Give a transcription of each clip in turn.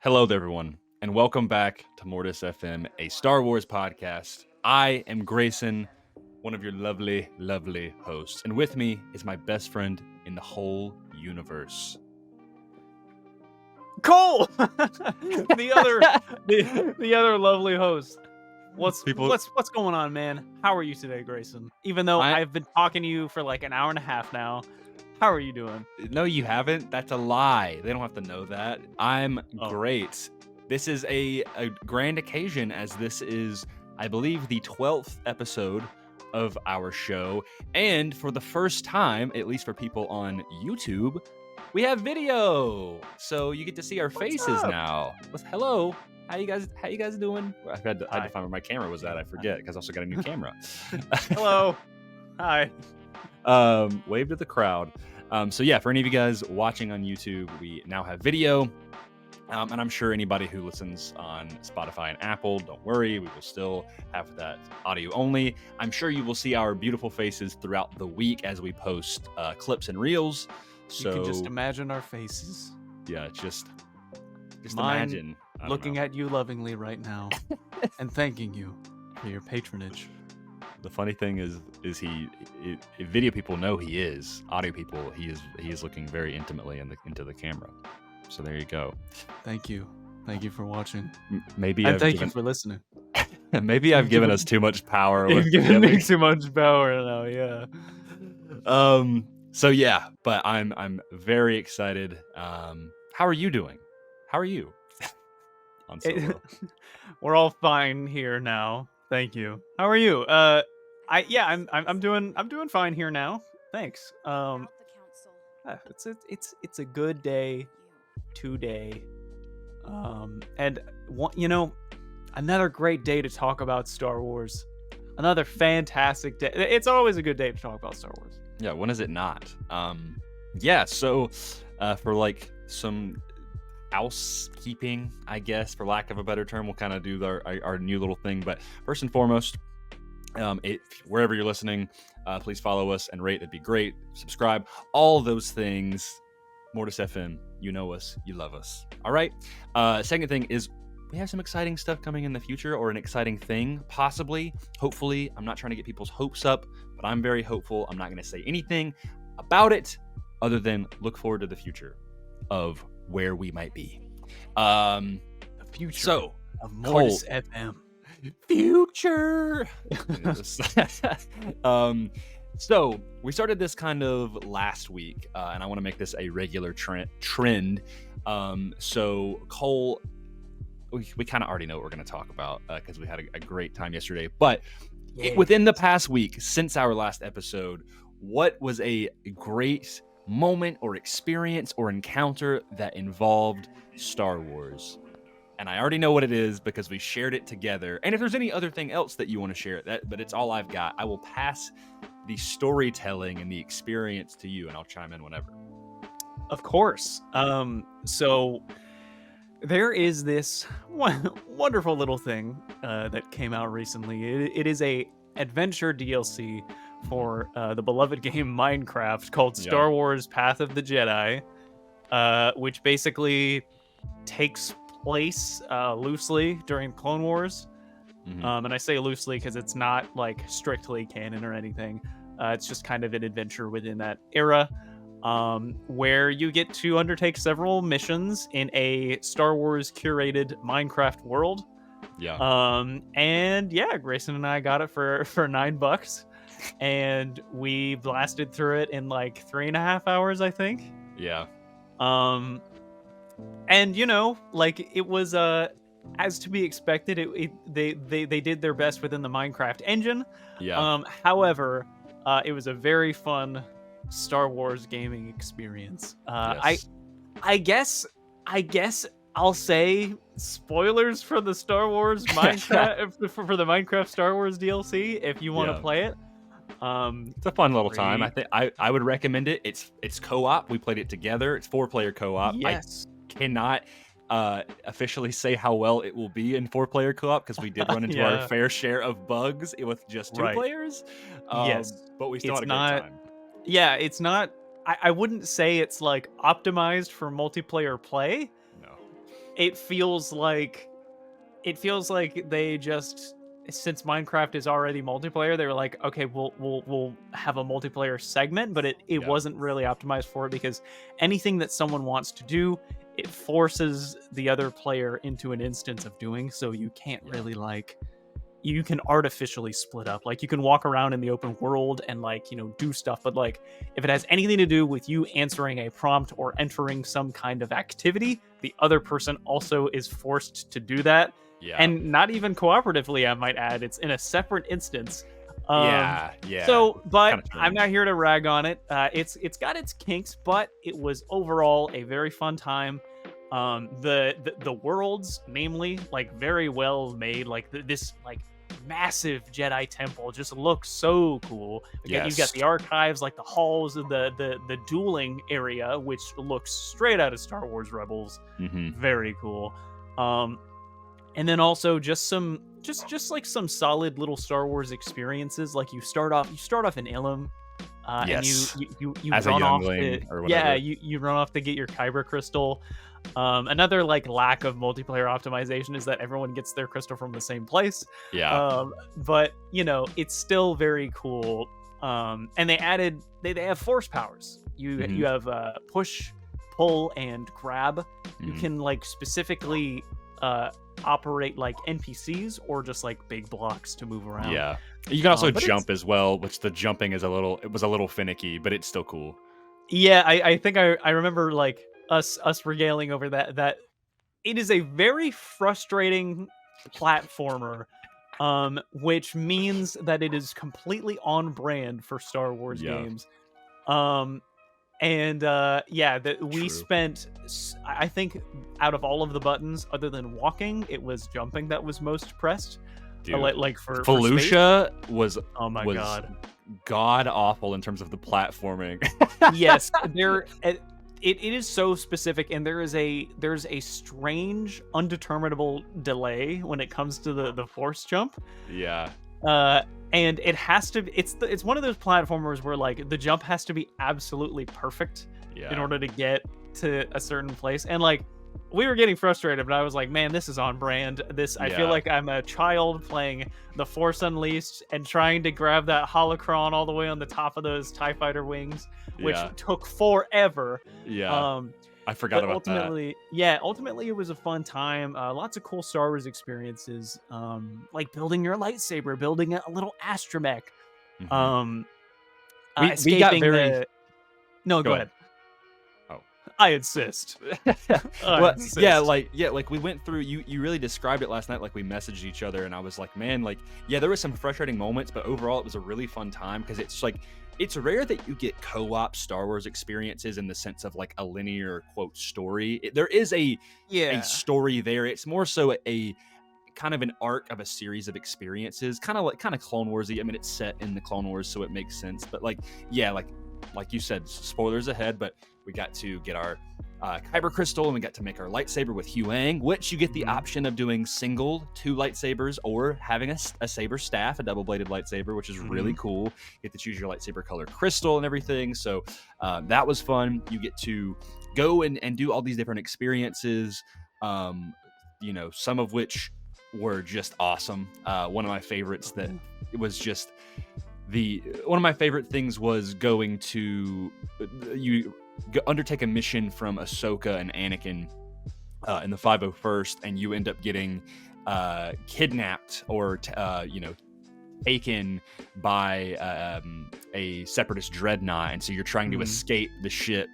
Hello there, everyone, and welcome back to Mortis FM, a Star Wars podcast. I am Grayson, one of your lovely, lovely hosts, and with me is my best friend in the whole universe. Cole, the other lovely host. What's going on, man? How are you today, Grayson? Even though I've been talking to you for like an hour and a half now, how are you doing? No, you haven't. That's a lie. They don't have to know that. I'm great. This is a grand occasion, as this is, I believe, the 12th episode of our show, and for the first time, at least for people on YouTube, we have video, so you get to see our faces now. Hello, how you guys doing? I had to find where my camera was at. I forget because I also got a new camera. Hello, hi. Wave to the crowd. So yeah, for any of you guys watching on YouTube, we now have video. And I'm sure anybody who listens on Spotify and Apple, don't worry, we will still have that audio only. I'm sure you will see our beautiful faces throughout the week as we post clips and reels. So you can just imagine our faces. Yeah, just imagine looking at you lovingly right now and thanking you for your patronage. The funny thing is video people know he is. Audio people, he is looking very intimately into the camera. So there you go. Thank you for watching. Thank you for listening. Maybe I've given us too much power. You've given me too much power now. Yeah. So yeah, but I'm very excited. How are you doing? How are you? On Solo. We're all fine here now. Thank you. How are you? I'm doing fine here now. Thanks. It's a good day today. And another great day to talk about Star Wars. Another fantastic day. It's always a good day to talk about Star Wars. Yeah, when is it not? So for like some housekeeping, I guess, for lack of a better term, we'll kind of do our new little thing. But first and foremost, wherever you're listening, please follow us and rate. That'd be great. Subscribe, all those things. Mortis FM, you know us, you love us. All right. Second thing is we have some exciting stuff coming in the future, or an exciting thing, possibly, hopefully. I'm not trying to get people's hopes up, but I'm very hopeful. I'm not going to say anything about it other than look forward to the future of where we might be. The future of Mortis FM. Future. So we started this kind of last week, and I want to make this a regular trend. So Cole, we kind of already know what we're going to talk about because we had a great time yesterday. But within the past week, since our last episode, what was a great moment or experience or encounter that involved Star Wars? And I already know what it is because we shared it together. And if there's any other thing else that you want to share, but it's all I've got. I will pass the storytelling and the experience to you, and I'll chime in whenever. Of course. So there is this wonderful little thing that came out recently. It is a adventure DLC for the beloved game Minecraft called Star Wars Path of the Jedi, which basically takes place loosely during Clone Wars. And I say loosely because it's not like strictly canon or anything. It's just kind of an adventure within that era, where you get to undertake several missions in a Star Wars curated Minecraft world. Grayson and I got it for $9, and we blasted through it in like 3.5 hours, I think. And it was as to be expected. They did their best within the Minecraft engine. However, it was a very fun Star Wars gaming experience. I guess I'll say spoilers for the Star Wars Minecraft for the Minecraft Star Wars DLC if you want to play it. It's a fun little time. I think I would recommend it. It's co-op. We played it together. It's 4-player co-op. Yes. I cannot officially say how well it will be in 4-player co-op because we did run into our fair share of bugs with just 2 players. But we still had a great time. Yeah, it's not. I wouldn't say it's like optimized for multiplayer play. No. it feels like they just, since Minecraft is already multiplayer, they were like, okay, we'll have a multiplayer segment, but it Yeah. wasn't really optimized for it, because anything that someone wants to do, it forces the other player into an instance of doing, so you can't really like, you can artificially split up. Like, you can walk around in the open world and like, do stuff, but like if it has anything to do with you answering a prompt or entering some kind of activity, the other person also is forced to do that. Yeah. And not even cooperatively, I might add. It's in a separate instance. Yeah. So, but Kinda strange. I'm not here to rag on it. It's got its kinks, but it was overall a very fun time. The worlds, namely, like very well made. Like this like massive Jedi temple just looks so cool. Again, you've got Yes. the archives, like the halls of the dueling area, which looks straight out of Star Wars Rebels. Very cool. And then also just like some solid little Star Wars experiences. Like you start off in Ilum, Yes. and you As a run off youngling to, or yeah, whatever. you run off to get your Kyber crystal. Another like lack of multiplayer optimization is that everyone gets their crystal from the same place. Yeah. But it's still very cool. And they have force powers. You have push, pull, and grab. You can like specifically operate like NPCs or just like big blocks to move around. Yeah. You can also but jump as well, which the jumping is it was a little finicky, but it's still cool. Yeah, I think I remember like us regaling over that it is a very frustrating platformer, which means that it is completely on brand for Star Wars games. We True. spent, I think, out of all of the buttons, other than walking, it was jumping that was most pressed. Dude, Like for space. Felucia was Oh my god awful in terms of the platforming. Yes, it is so specific, and there's a strange, undeterminable delay when it comes to the force jump. Yeah. And it has to. It's one of those platformers where like the jump has to be absolutely perfect in order to get to a certain place. And like we were getting frustrated, but I was like, man, this is on brand. I feel like I'm a child playing The Force Unleashed and trying to grab that holocron all the way on the top of those TIE fighter wings, which took forever. Yeah. I forgot about ultimately, ultimately it was a fun time. Lots of cool Star Wars experiences, like building your lightsaber, building a little astromech. Mm-hmm. We got very... No, go ahead. Oh, I insist. Like we went through. You really described it last night. Like we messaged each other, and I was like, man, like there was some frustrating moments, but overall it was a really fun time because it's like. It's rare that you get co-op Star Wars experiences in the sense of like a linear quote story. There is a story there. It's more so a kind of an arc of a series of experiences, kind of Clone Warsy. I mean, it's set in the Clone Wars, so it makes sense. But like you said, spoilers ahead. But we got to get our Kyber crystal, and we got to make our lightsaber with Huang, which you get the option of doing two lightsabers or having a saber staff, a double-bladed lightsaber, which is really cool. You get to choose your lightsaber color crystal and everything. So that was fun. You get to go and do all these different experiences, some of which were just awesome. One of my favorites that it was just one of my favorite things was going to undertake a mission from Ahsoka and Anakin in the 501st, and you end up getting kidnapped or taken by a separatist dreadnought, and so you're trying to escape the ship,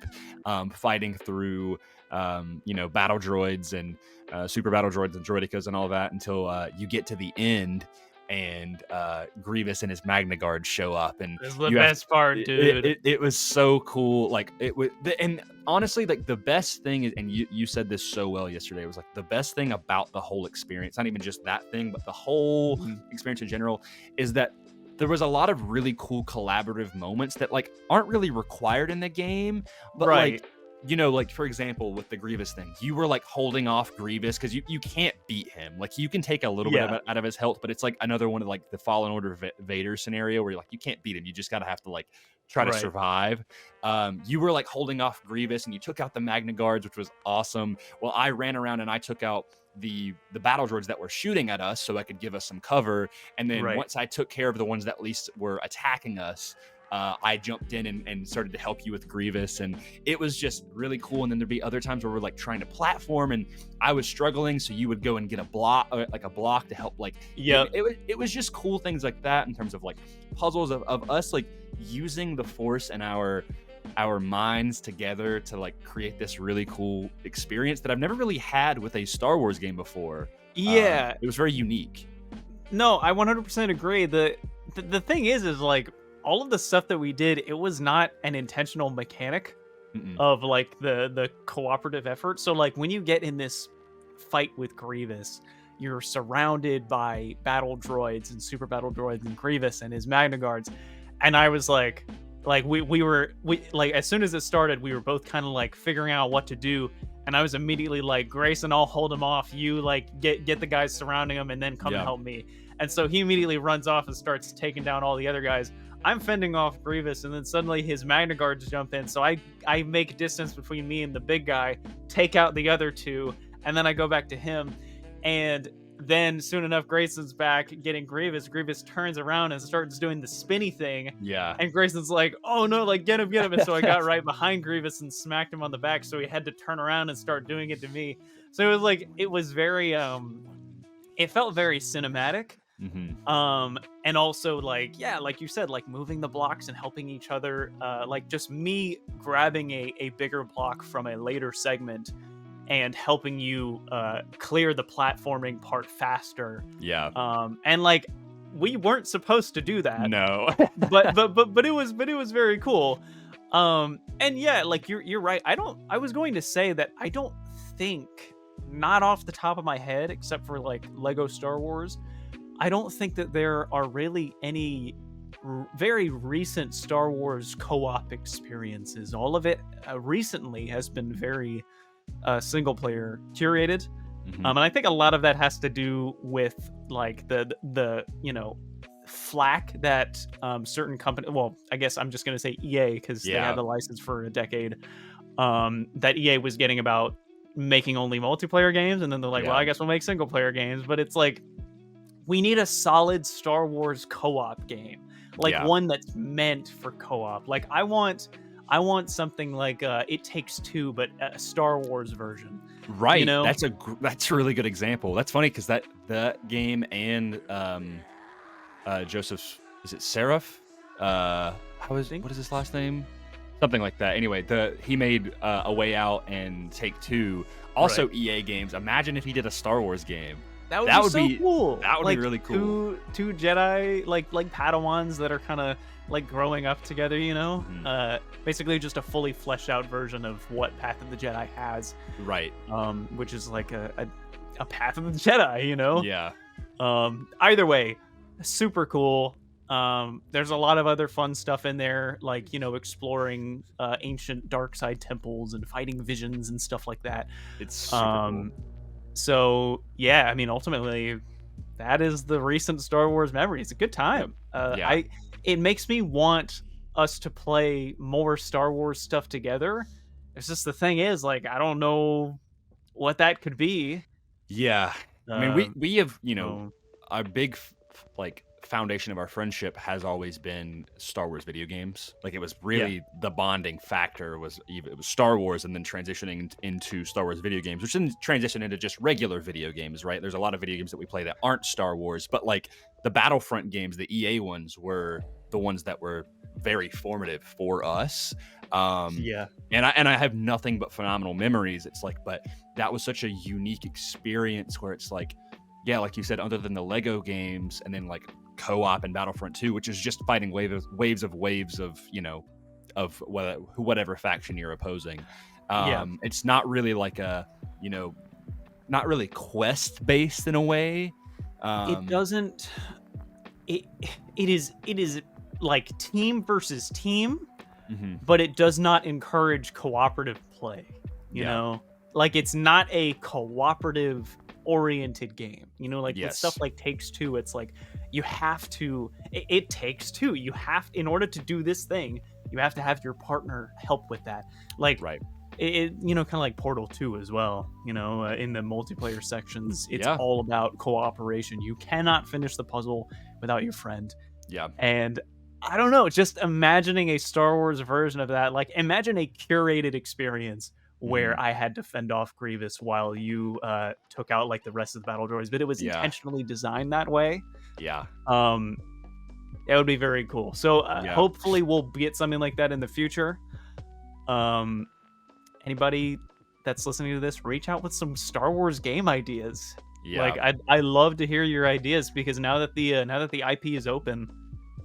fighting through battle droids and super battle droids and droidicas and all that until you get to the end. And Grievous and his Magna Guard show up, and this is the best part, dude. It was so cool. Like it was, and honestly, like the best thing is, and you said this so well yesterday. It was like the best thing about the whole experience, not even just that thing, but the whole experience in general, is that there was a lot of really cool collaborative moments that like aren't really required in the game, but like like for example, with the Grievous thing, you were like holding off Grievous because you can't beat him. Like you can take a little bit of it out of his health, but it's like another one of like the Fallen Order Vader scenario where you're like, you can't beat him. You just gotta have to like try to survive. You were like holding off Grievous and you took out the Magna Guards, which was awesome. Well, I ran around and I took out the battle droids that were shooting at us so I could give us some cover. And then once I took care of the ones that at least were attacking us, I jumped in and started to help you with Grievous, and it was just really cool. And then there'd be other times where we're like trying to platform and I was struggling, so you would go and get a block to help. Like, it was just cool things like that in terms of like puzzles of us like using the Force and our minds together to like create this really cool experience that I've never really had with a Star Wars game before. It was very unique. No, I 100% agree. The thing is like all of the stuff that we did, it was not an intentional mechanic of like the cooperative effort. So like when you get in this fight with Grievous, you're surrounded by battle droids and super battle droids and Grievous and his Magna Guards. And I was like we were like, as soon as it started, we were both kind of like figuring out what to do. And I was immediately like, Grayson, I'll hold him off. You like get the guys surrounding him and then come and help me. And so he immediately runs off and starts taking down all the other guys. I'm fending off Grievous, and then suddenly his Magna Guards jump in. So I make distance between me and the big guy, take out the other two, and then I go back to him. And then soon enough, Grayson's back getting Grievous. Grievous turns around and starts doing the spinny thing. Yeah. And Grayson's like, oh no, like get him. And so I got right behind Grievous and smacked him on the back. So he had to turn around and start doing it to me. So it was like, it was very, it felt very cinematic. And also like, like you said, like moving the blocks and helping each other, like just me grabbing a bigger block from a later segment and helping you clear the platforming part faster. And like we weren't supposed to do that. No. but it was very cool. And yeah, like you're right. I was going to say that I don't think, not off the top of my head, except for like Lego Star Wars, I don't think that there are really any very recent Star Wars co-op experiences. All of it recently has been very single player curated. And I think a lot of that has to do with like the flack that certain company, well, I guess I'm just going to say EA because they had the license for a decade, that EA was getting about making only multiplayer games. And then they're like, well, I guess we'll make single player games. But it's like, we need a solid Star Wars co-op game, like one that's meant for co-op. Like I want something like It Takes Two, but a Star Wars version. Right. You know? That's a really good example. That's funny because that game and Joseph, is it Seraph? What is his last name? Something like that. Anyway, he made A Way Out and Take Two, also EA games. Imagine if he did a Star Wars game. That would be so cool. That would like, be really cool. Two Jedi like Padawans that are kind of like growing up together, you know? Basically just a fully fleshed out version of what Path of the Jedi has. Right. Which is like a Path of the Jedi, you know? Yeah. Either way, super cool. There's a lot of other fun stuff in there, like, exploring ancient dark side temples and fighting visions and stuff like that. It's super cool. So yeah, I mean, ultimately, that is the recent Star Wars memory. It's a good time. It makes me want us to play more Star Wars stuff together. It's just the thing is, like, I don't know what that could be. Yeah, I mean, we have our big like foundation of our friendship has always been Star Wars video games. Like it was really the bonding factor it was Star Wars, and then transitioning into Star Wars video games, which then transition into just regular video games, right? There's a lot of video games that we play that aren't Star Wars, but like the Battlefront games, the EA ones, were the ones that were very formative for us. And I have nothing but phenomenal memories. It's like, but that was such a unique experience where it's like, yeah, like you said, other than the Lego games, and then like co-op and Battlefront 2, which is just fighting waves of whatever faction you're opposing. It's not really like not really quest based in a way. It is like team versus team, but it does not encourage cooperative play. You know, like it's not a cooperative oriented game. You know, like with stuff like Takes Two, it's like you have to. It takes two. You have, in order to do this thing, you have to have your partner help with that. Like, it you know, kind of like Portal 2 as well. You know, in the multiplayer sections, it's all about cooperation. You cannot finish the puzzle without your friend. Yeah. And I don't know, just imagining a Star Wars version of that, like imagine a curated experience where I had to fend off Grievous while you took out like the rest of the battle droids, but it was intentionally designed that way. Yeah. That would be very cool. So hopefully we'll get something like that in the future. Anybody that's listening to this, reach out with some Star Wars game ideas. Yeah. Like I love to hear your ideas, because now that the IP is open,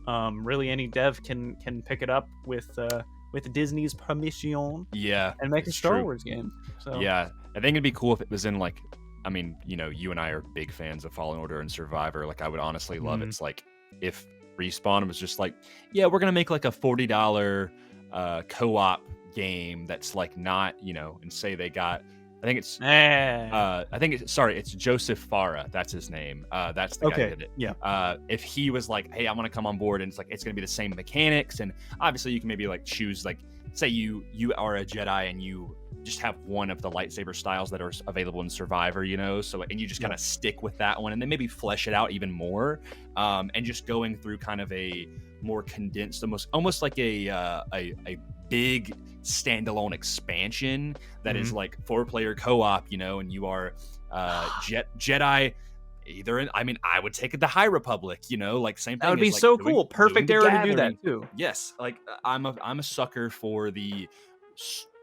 really any dev can pick it up with Disney's permission. Yeah. And make a Star Wars game. So yeah, I think it'd be cool if it was in like, I mean, you know, you and I are big fans of Fallen Order and Survivor. Like, I would honestly love it's like if Respawn was just like, yeah, we're gonna make like a $40 co-op game that's like not, you know, and say they got, it's Joseph Farah. That's his name. That's the guy who did it. Yeah. If he was like, hey, I want to come on board, and it's like it's gonna be the same mechanics, and obviously you can maybe like choose, like, say you are a Jedi and you just have one of the lightsaber styles that are available in Survivor, you know, so, and you just kind of stick with that one, and then maybe flesh it out even more, and just going through kind of a more condensed, almost like a big standalone expansion that is like 4-player co-op, you know, and you are Jedi either in, I mean, I would take it the High Republic, you know, like same thing. That would be so cool. Perfect era to do that too. Yes, like I'm a sucker for the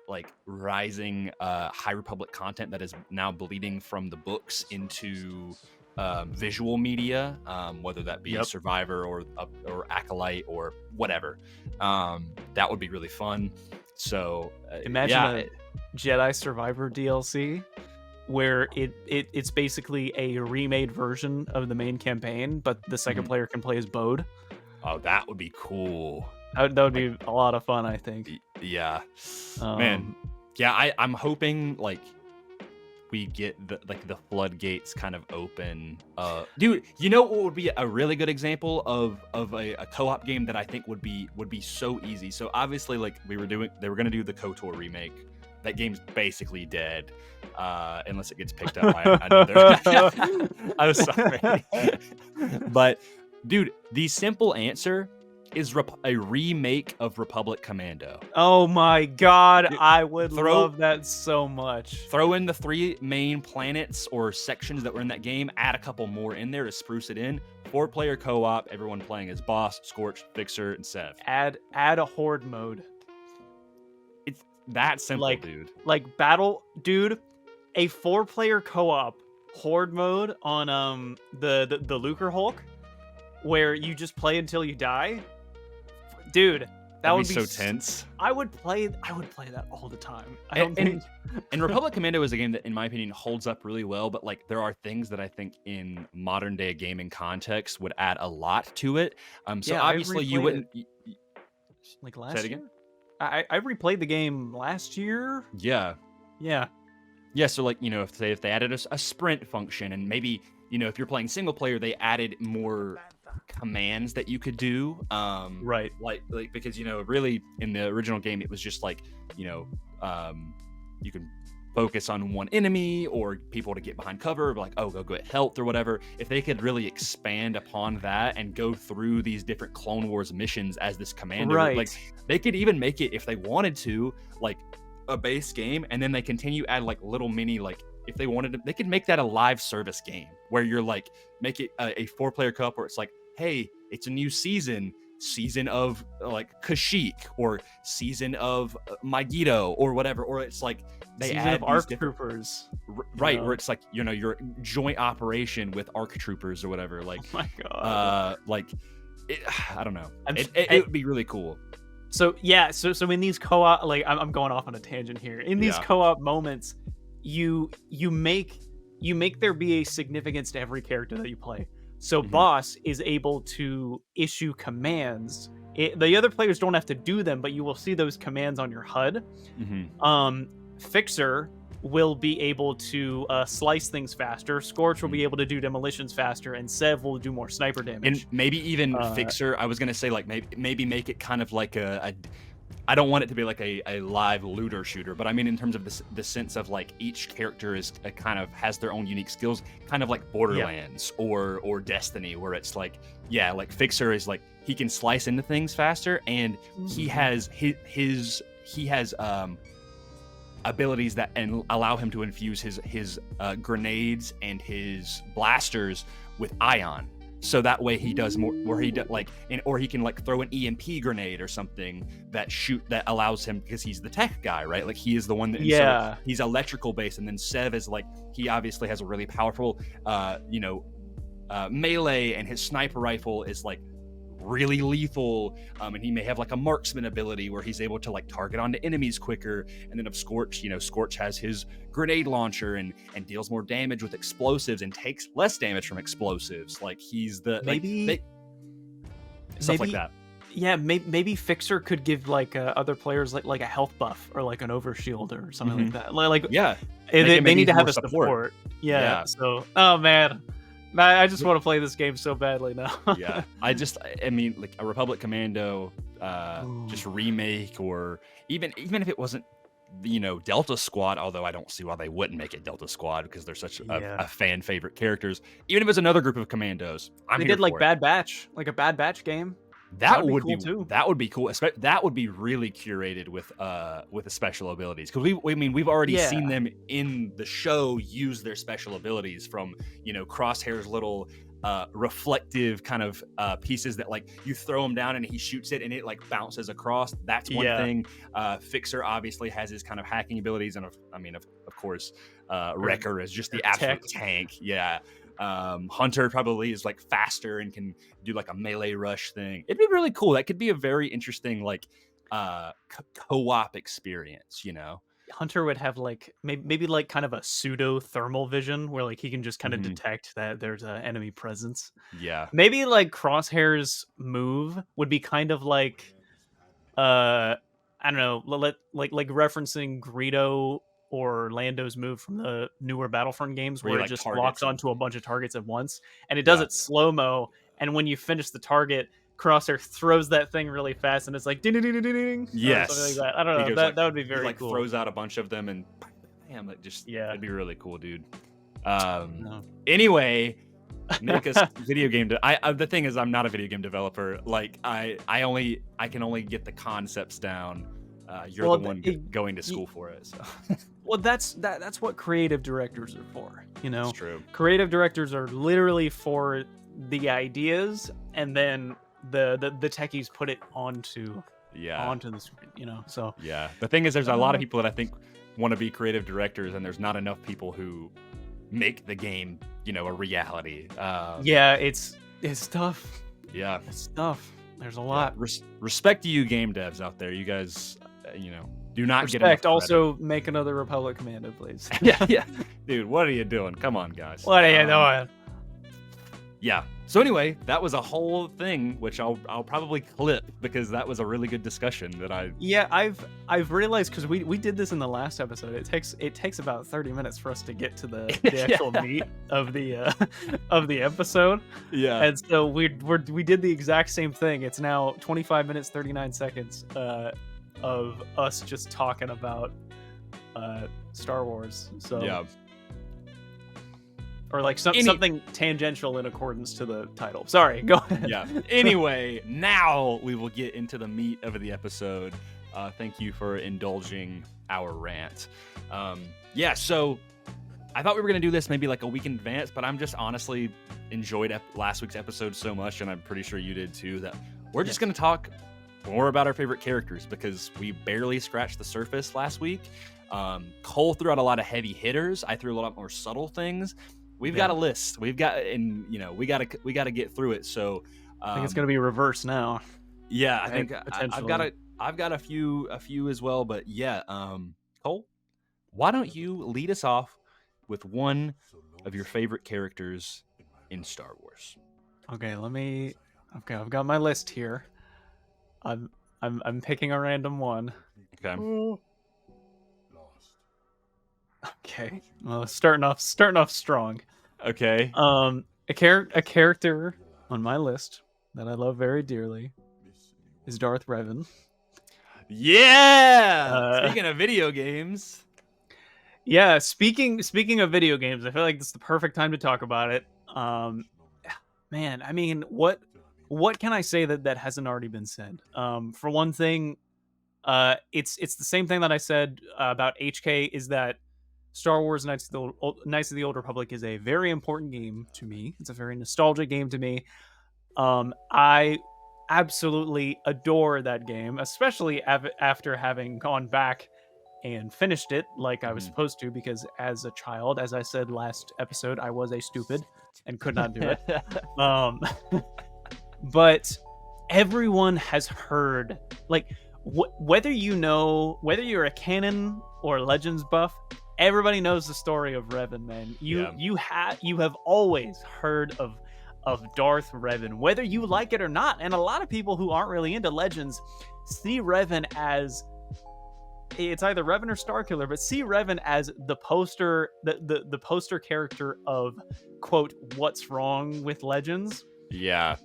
like rising High Republic content that is now bleeding from the books into visual media, whether that be Survivor or Acolyte or whatever. That would be really fun. So imagine a Jedi Survivor DLC where it's basically a remade version of the main campaign, but the second player can play as Bode. Oh, that would be cool. That would be a lot of fun, I think. Yeah, man. Yeah, I'm hoping like we get the floodgates kind of open. Dude, you know what would be a really good example of a co-op game that I think would be so easy? So obviously, like they were gonna do the KOTOR remake. That game's basically dead, unless it gets picked up by another. I'm sorry, but dude, the simple answer is a remake of Republic Commando. Oh my god, dude, I would love that so much. Throw in the 3 main planets or sections that were in that game, add a couple more in there to spruce it in. 4-player co-op, everyone playing as Boss, Scorch, Fixer, and Sev. Add a horde mode. It's that simple, dude. Like battle, dude, a 4-player co-op horde mode on the Lucre Hulk, where you just play until you die. Dude, that would be so tense. I would play that all the time. And Republic Commando is a game that, in my opinion, holds up really well. But like, there are things that I think in modern day gaming context would add a lot to it. So obviously you wouldn't like last year. I replayed the game last year. Yeah. So like, you know, if they added a sprint function, and maybe, you know, if you're playing single player, they added more commands that you could do, right, like because, you know, really in the original game it was just like, you know, you can focus on one enemy or people to get behind cover, like, oh, go get health or whatever. If they could really expand upon that and go through these different Clone Wars missions as this commander, right, like they could even make it, if they wanted to, like a base game, and then they continue add like little mini, like if they wanted to, they could make that a live service game where you're like, make it a 4-player co-op where it's like, hey, it's a new season of like Kashyyyk, or season of Megiddo, or whatever, or it's like they season add of ARC troopers, right, where it's like, you know, your joint operation with ARC troopers or whatever, like, oh my god, like it, I don't know, it would be really cool. So yeah, so in these co-op, like I'm going off on a tangent here. In these co-op moments, you make there be a significance to every character that you play. So Boss is able to issue commands The other players don't have to do them, but you will see those commands on your HUD. Fixer will be able to slice things faster. Scorch will be able to do demolitions faster, and Sev will do more sniper damage. And maybe even Fixer, I was gonna say like maybe make it kind of like a I don't want it to be like a live looter shooter, but I mean in terms of the sense of like each character is kind of has their own unique skills, kind of like Borderlands or Destiny, where it's like like Fixer is like he can slice into things faster, and he has his abilities that and allow him to infuse his grenades and his blasters with ion. So that way he does more, where he or he can like throw an EMP grenade or something that allows him, because he's the tech guy, right? Like he is the one that so he's electrical based, and then Sev is like he obviously has a really powerful melee, and his sniper rifle is like really lethal, and he may have like a marksman ability where he's able to like target onto enemies quicker. And then of Scorch, Scorch has his grenade launcher and deals more damage with explosives and takes less damage from explosives. Like he's the stuff like that. Yeah, maybe Fixer could give like other players like a health buff or like an overshield or something like that. Like they need to have a support. Yeah. So man, I just want to play this game so badly now. I mean, like a Republic Commando just remake, or even if it wasn't, Delta Squad, although I don't see why they wouldn't make it Delta Squad because they're such a fan favorite characters. Even if it's another group of commandos, they did like Bad Batch, like a Bad Batch game. That would be cool too. That would be cool. That would be really curated with the special abilities, because we've already seen them in the show use their special abilities from Crosshair's little reflective kind of pieces that like you throw him down and he shoots it and it like bounces across. That's one thing. Fixer obviously has his kind of hacking abilities, and of course Wrecker is just the absolute tank. Hunter probably is like faster and can do like a melee rush thing. It'd be really cool. That could be a very interesting like co-op experience. Hunter would have like maybe like kind of a pseudo thermal vision where like he can just kind of detect that there's an enemy presence. Maybe like Crosshair's move would be kind of like I don't know, like referencing Greedo or Lando's move from the newer Battlefront games, where it just locks onto a bunch of targets at once, and it does it slow-mo, and when you finish the target, Crosshair throws that thing really fast, and it's like ding ding ding ding ding. Yes, something like that. I don't know. That would be very cool. Throws out a bunch of them, and bam, it'd be really cool, dude. Anyway, make us video game. The thing is, I'm not a video game developer. Like I can only get the concepts down. You're the one going to school for it. So. Well, that's what creative directors are for. It's true. Creative directors are literally for the ideas, and then the techies put it onto the screen. So the thing is, there's a lot of people that I think want to be creative directors, and there's not enough people who make the game a reality. It's tough. It's tough. There's a lot. Respect to you game devs out there. You guys do not respect. Get enough credit. Also, make another Republic Commando, please. Dude, what are you doing? Come on, guys. What are you doing? Yeah. So anyway, that was a whole thing, which I'll probably clip, because that was a really good discussion that I. Yeah, I've realized, because we did this in the last episode. It takes about 30 minutes for us to get to the actual meat of the episode. Yeah. And so we did the exact same thing. It's now 25 minutes 39 seconds of us just talking about Star Wars. So yeah. Or like something tangential in accordance to the title. Sorry, go ahead. Yeah. Anyway, now we will get into the meat of the episode. Thank you for indulging our rant. So I thought we were going to do this maybe like a week in advance, but I'm just honestly enjoyed last week's episode so much, and I'm pretty sure you did too, that we're just going to talk more about our favorite characters, because we barely scratched the surface last week. Cole threw out a lot of heavy hitters. I threw a lot more subtle things. We've got a list. We got to get through it. So I think it's going to be reverse now. Yeah, I think I've got a few as well. But yeah, Cole, why don't you lead us off with one of your favorite characters in Star Wars? Okay, I've got my list here. I'm picking a random one. Okay. Okay. Well, starting off strong. Okay. A character on my list that I love very dearly is Darth Revan. Yeah. Uh, Speaking of video games. yeah. Speaking of video games, I feel like this is the perfect time to talk about it. Man, I mean, what can I say that hasn't already been said? For one thing, it's the same thing that I said about HK. Is that Star Wars Knights of the Old Republic is a very important game to me. It's a very nostalgic game to me. I absolutely adore that game, especially after having gone back and finished it like I was supposed to, because as a child, as I said last episode, I was a stupid and could not do it. Um, but everyone has heard, like, whether you're a canon or Legends buff, everybody knows the story of Revan, man. You have always heard of Darth Revan, whether you like it or not. And a lot of people who aren't really into Legends see Revan as, it's either Revan or Starkiller, but see Revan as the poster character of, quote, what's wrong with Legends. Yeah.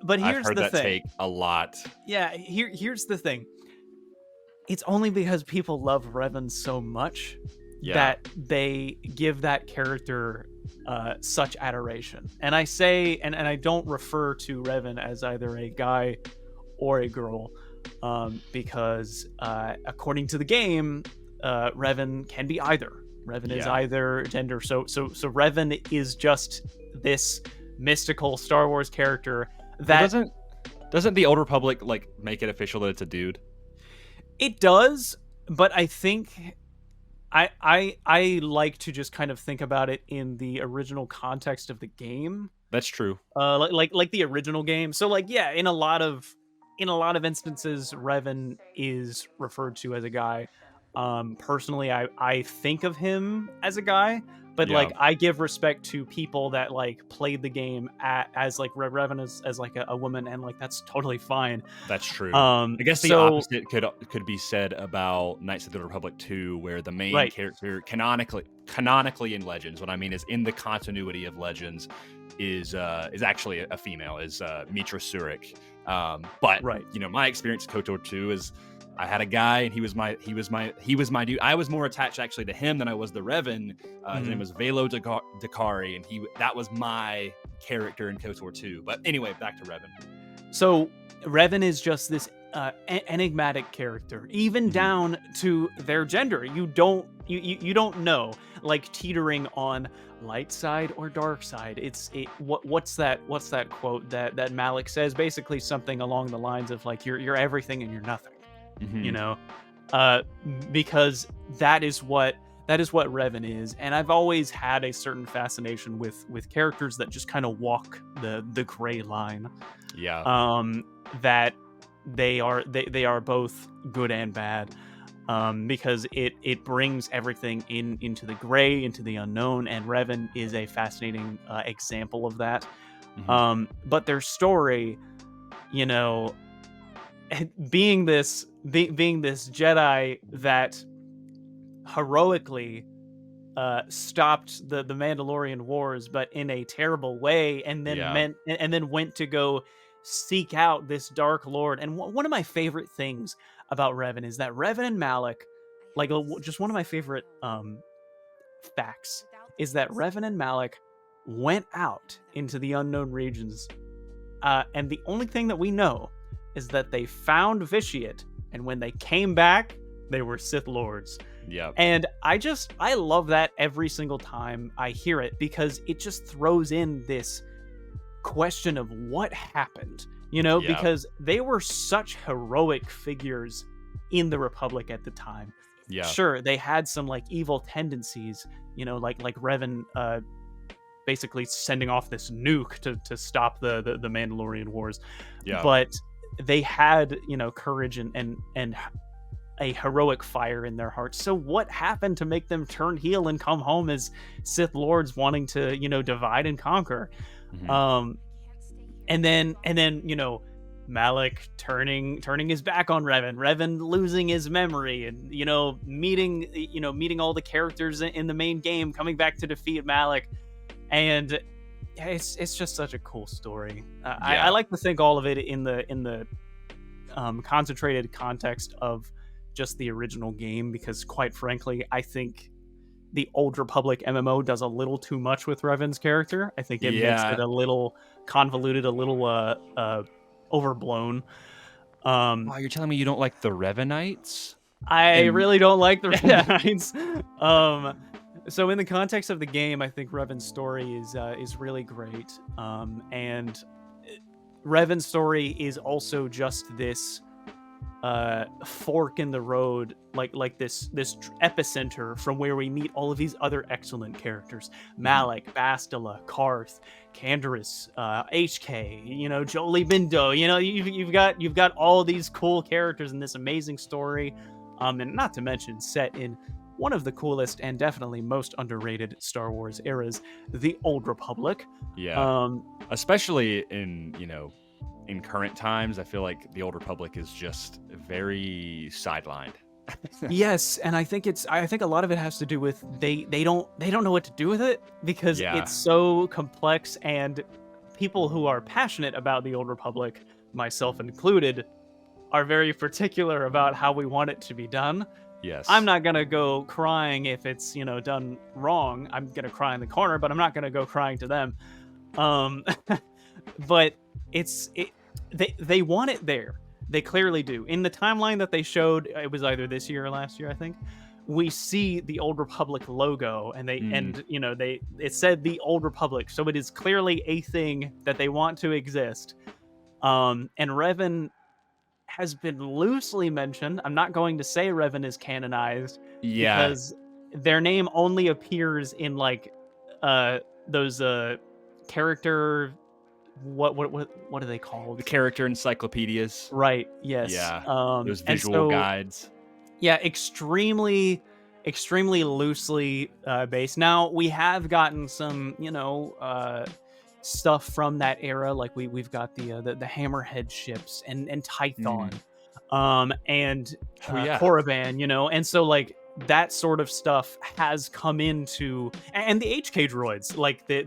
But here's I've heard the that thing. take a lot. Yeah, here's the thing. It's only because people love Revan so much that they give that character such adoration. And I say, and I don't refer to Revan as either a guy or a girl, because according to the game, Revan can be either. Revan is either gender. So Revan is just this mystical Star Wars character that doesn't the Old Republic like make it official that it's a dude? It does, but I think I like to just kind of think about it in the original context of the game. That's true. Like the original game. So like, yeah, in a lot of instances, Revan is referred to as a guy. Personally, I think of him as a guy, but like I give respect to people that like played the game as like Revan as like a woman, and like that's totally fine. That's true. I guess the opposite could be said about Knights of the Republic 2, where the main character canonically in Legends, what I mean is in the continuity of Legends, is actually a female, is Mitra Surik. But you know, my experience in KOTOR 2 is I had a guy, and he was my dude. I was more attached actually to him than I was the Revan. His name was Velo Dakari, and that was my character in KOTOR 2. But anyway, back to Revan. So Revan is just this enigmatic character, even down to their gender. You don't know, like teetering on light side or dark side. What's that quote that Malik says? Basically something along the lines of like you're everything and you're nothing. You know, because that is what Revan is. And I've always had a certain fascination with characters that just kind of walk the gray line. That they are both good and bad, because it brings everything into the gray, into the unknown, and Revan is a fascinating example of that. But their story, you know, being this Jedi that heroically stopped the Mandalorian Wars, but in a terrible way, and then went to go seek out this Dark Lord. And one of my favorite things about Revan is that Revan and Malik, like just one of my favorite facts, is that Revan and Malik went out into the unknown regions, and the only thing that we know is that they found Vitiate, and when they came back, they were Sith Lords. And I love that every single time I hear it, because it just throws in this question of what happened, you know, because they were such heroic figures in the Republic at the time. Sure, they had some like evil tendencies, you know, like Revan basically sending off this nuke to stop the Mandalorian Wars. But they had, you know, courage and a heroic fire in their hearts. So what happened to make them turn heel and come home as Sith Lords wanting to, you know, divide and conquer? And then, you know, Malik turning his back on Revan losing his memory, and meeting all the characters in the main game, coming back to defeat Malik, and it's just such a cool story. I like to think all of it in the concentrated context of just the original game, because quite frankly, I think the Old Republic MMO does a little too much with Revan's character. I think it makes it a little convoluted, a little overblown. Wow, you're telling me you don't like the Revanites? I really don't like the Revanites. So in the context of the game, I think Revan's story is really great. And Revan's story is also just this fork in the road, like this epicenter from where we meet all of these other excellent characters: Malik, Bastila, Karth, Canderous, HK, Jolie Bindo. You've got all these cool characters in this amazing story, and not to mention set in one of the coolest and definitely most underrated Star Wars eras, the Old Republic. Especially in current times, I feel like the Old Republic is just very sidelined. Yes, and I think a lot of it has to do with they don't know what to do with it, because it's so complex, and people who are passionate about the Old Republic, myself included, are very particular about how we want it to be done. Yes. I'm not gonna go crying if it's done wrong. I'm gonna cry in the corner, but I'm not gonna go crying to them. But they want it there. They clearly do. In the timeline that they showed, it was either this year or last year, I think, we see the Old Republic logo, and it said the Old Republic, so it is clearly a thing that they want to exist. And Revan has been loosely mentioned. I'm not going to say Revan is canonized, because their name only appears in those character, what are they called? The character encyclopedias. Right. Yes. Yeah. Those visual guides. Yeah, extremely loosely based. Now, we have gotten some, stuff from that era, like we've got the Hammerhead ships and Tython, and Korriban, and so that sort of stuff has come into, and the HK droids,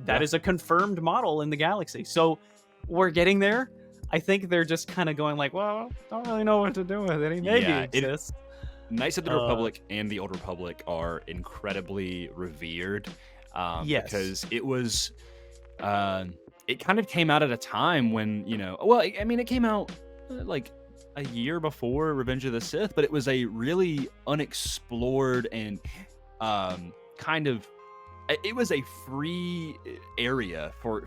that is a confirmed model in the galaxy. So we're getting there. I think they're just kind of going well, don't really know what to do with it. He maybe exists. Knights of the Republic and the Old Republic are incredibly revered, because it was, it kind of came out at a time when, it came out a year before Revenge of the Sith, but it was a really unexplored and it was a free area for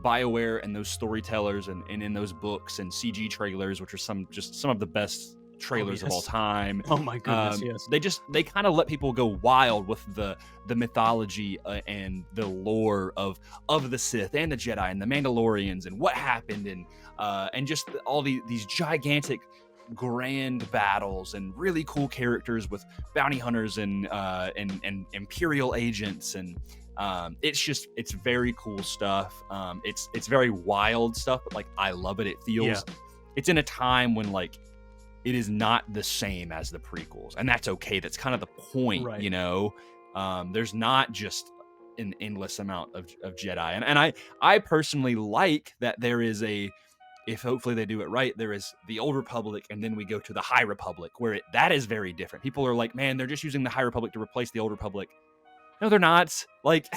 BioWare and those storytellers and in those books and CG trailers, which are some of the best trailers of all time. Oh my goodness, yes. They kind of let people go wild with the mythology and the lore of the Sith and the Jedi and the Mandalorians and what happened, and just all these gigantic grand battles and really cool characters with bounty hunters and Imperial agents, and it's very cool stuff. It's very wild stuff, but I love it. It feels it's in a time when it is not the same as the prequels, and that's okay. That's kind of the point, right. There's not just an endless amount of Jedi, and I personally like that there is if hopefully they do it right, there is the Old Republic, and then we go to the High Republic, where that is very different. People are like, man, they're just using the High Republic to replace the Old Republic. No, they're not. It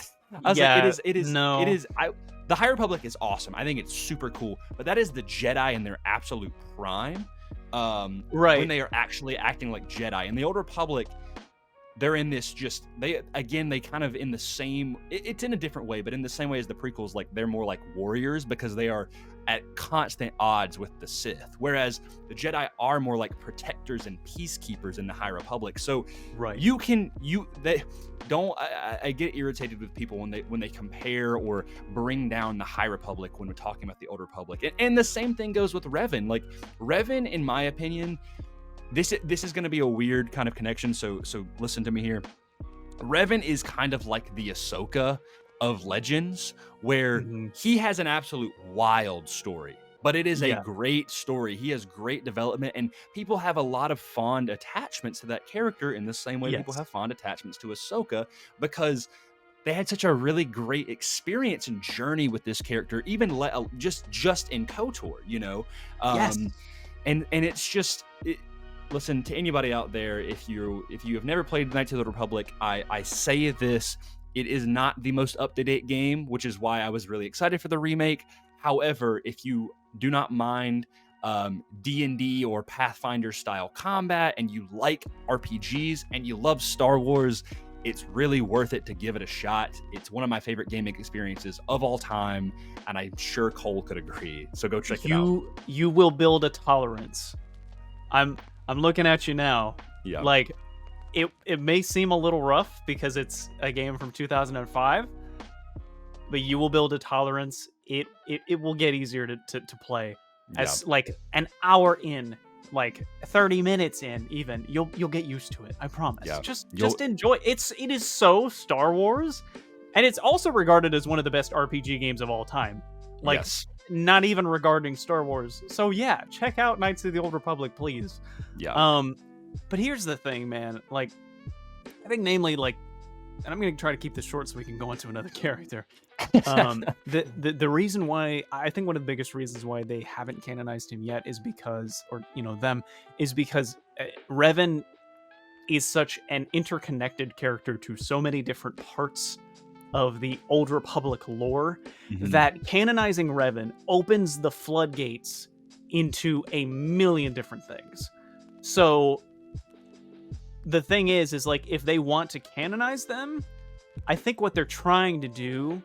is. The High Republic is awesome. I think it's super cool, but that is the Jedi in their absolute prime. Right. When they are actually acting like Jedi. In the Old Republic, they're in this they kind of in the same, it's in a different way, but in the same way as the prequels, they're more like warriors, because they are at constant odds with the Sith, whereas the Jedi are more like protectors and peacekeepers in the High Republic. So right. I get irritated with people when they compare or bring down the High Republic when we're talking about the Old Republic. And the same thing goes with Revan. Revan, in my opinion, this is going to be a weird kind of connection, so listen to me here. Revan is kind of like the Ahsoka of Legends, where he has an absolute wild story. but it is a Yeah. great story. He has great development, and people have a lot of fond attachments to that character in the same way people Yes. have fond attachments to Ahsoka, because they had such a really great experience and journey with this character, even just in KOTOR, you know. Yes. And it's just listen to anybody out there, if you have never played Knights of the Republic, I say this, it is not the most up-to-date game, which is why I was really excited for the remake. However, if you do not mind D&D or Pathfinder style combat, and you like RPGs and you love Star Wars, it's really worth it to give it a shot. It's one of my favorite gaming experiences of all time, and I'm sure Cole could agree. So go check it out. You will build a tolerance. I'm looking at you now. Yeah. Like, it may seem a little rough because it's a game from 2005, but you will build a tolerance. It will get easier to play. As like an hour in, like 30 minutes in, even you'll get used to it. I promise. Yeah. Just enjoy. It is so Star Wars, and it's also regarded as one of the best RPG games of all time. Like, yes. Not even regarding Star Wars. So yeah, check out Knights of the Old Republic, please. Yeah. But here's the thing, man. Like, I think namely, like, and I'm gonna try to keep this short so we can go into another character. The reason why, I think one of the biggest reasons why they haven't canonized him yet is because, or is because Revan is such an interconnected character to so many different parts of the Old Republic lore that canonizing Revan opens the floodgates into a million different things. So the thing is like, if they want to canonize them, I think what they're trying to do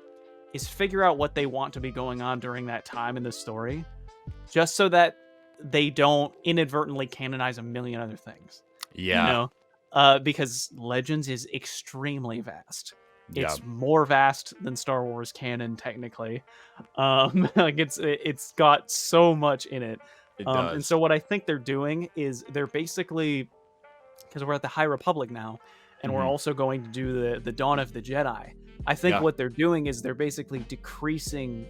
is figure out what they want to be going on during that time in the story, just so that they don't inadvertently canonize a million other things. Yeah. You know? Because Legends is extremely vast. It's more vast than Star Wars canon, technically. Like it's got so much in it. It does. And so what I think they're doing is they're basically, because we're at the High Republic now, and we're also going to do the Dawn of the Jedi. I think what they're doing is they're basically decreasing,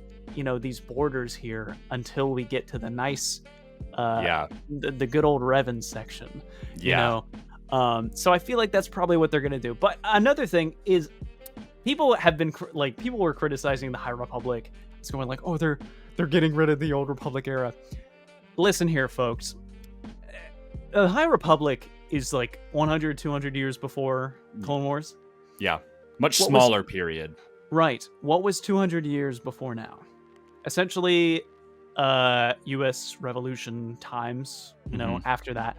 these borders here until we get to the nice, the good old Revan section. Yeah. So I feel like that's probably what they're gonna do. But another thing is, people have been people were criticizing the High Republic. It's going like, oh, they're getting rid of the Old Republic era. Listen here, folks. The High Republic is like 100, 200 years before Clone Wars. Yeah. Much smaller period. Right. What was 200 years before now? Essentially, U.S. Revolution times, after that.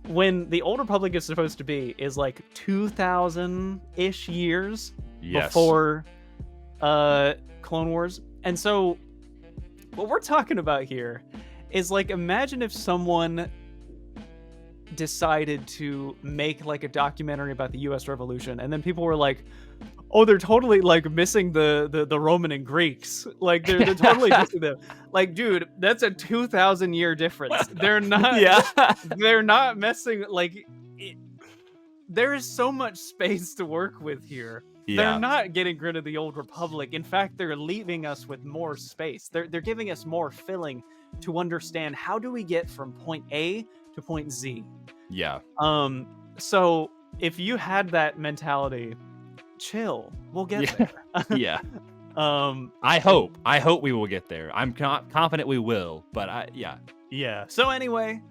When the Old Republic is supposed to be is like 2,000-ish years before Clone Wars. And so what we're talking about here is like, imagine if someone decided to make like a documentary about the US Revolution, and then people were like, oh, they're totally like missing the Roman and Greeks. Like they're totally missing them. Like, dude, that's a 2,000 year difference. They're not they're not messing there is so much space to work with here. They're not getting rid of the Old Republic. In fact, they're leaving us with more space. They're giving us more filling to understand, how do we get from point A to point Z. Yeah. So if you had that mentality, chill, we'll get there. Yeah. I hope we will get there. I'm confident we will, but yeah. So anyway,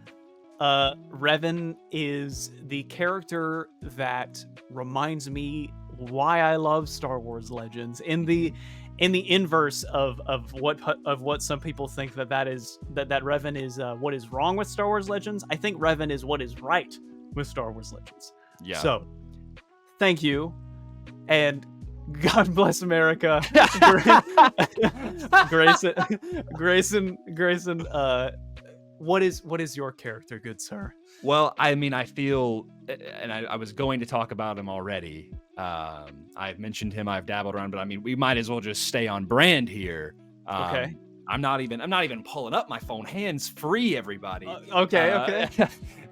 Revan is the character that reminds me why I love Star Wars Legends, in the inverse of what some people think that Revan is what is wrong with Star Wars Legends. I think Revan is what is right with Star Wars Legends. Yeah. So thank you, and God bless America. Grayson, what is your character, good sir? Well, I mean, I feel, and I was going to talk about him already. I've mentioned him, I've dabbled around, but I mean, we might as well just stay on brand here. Okay. I'm not even pulling up my phone, hands free, everybody. Okay.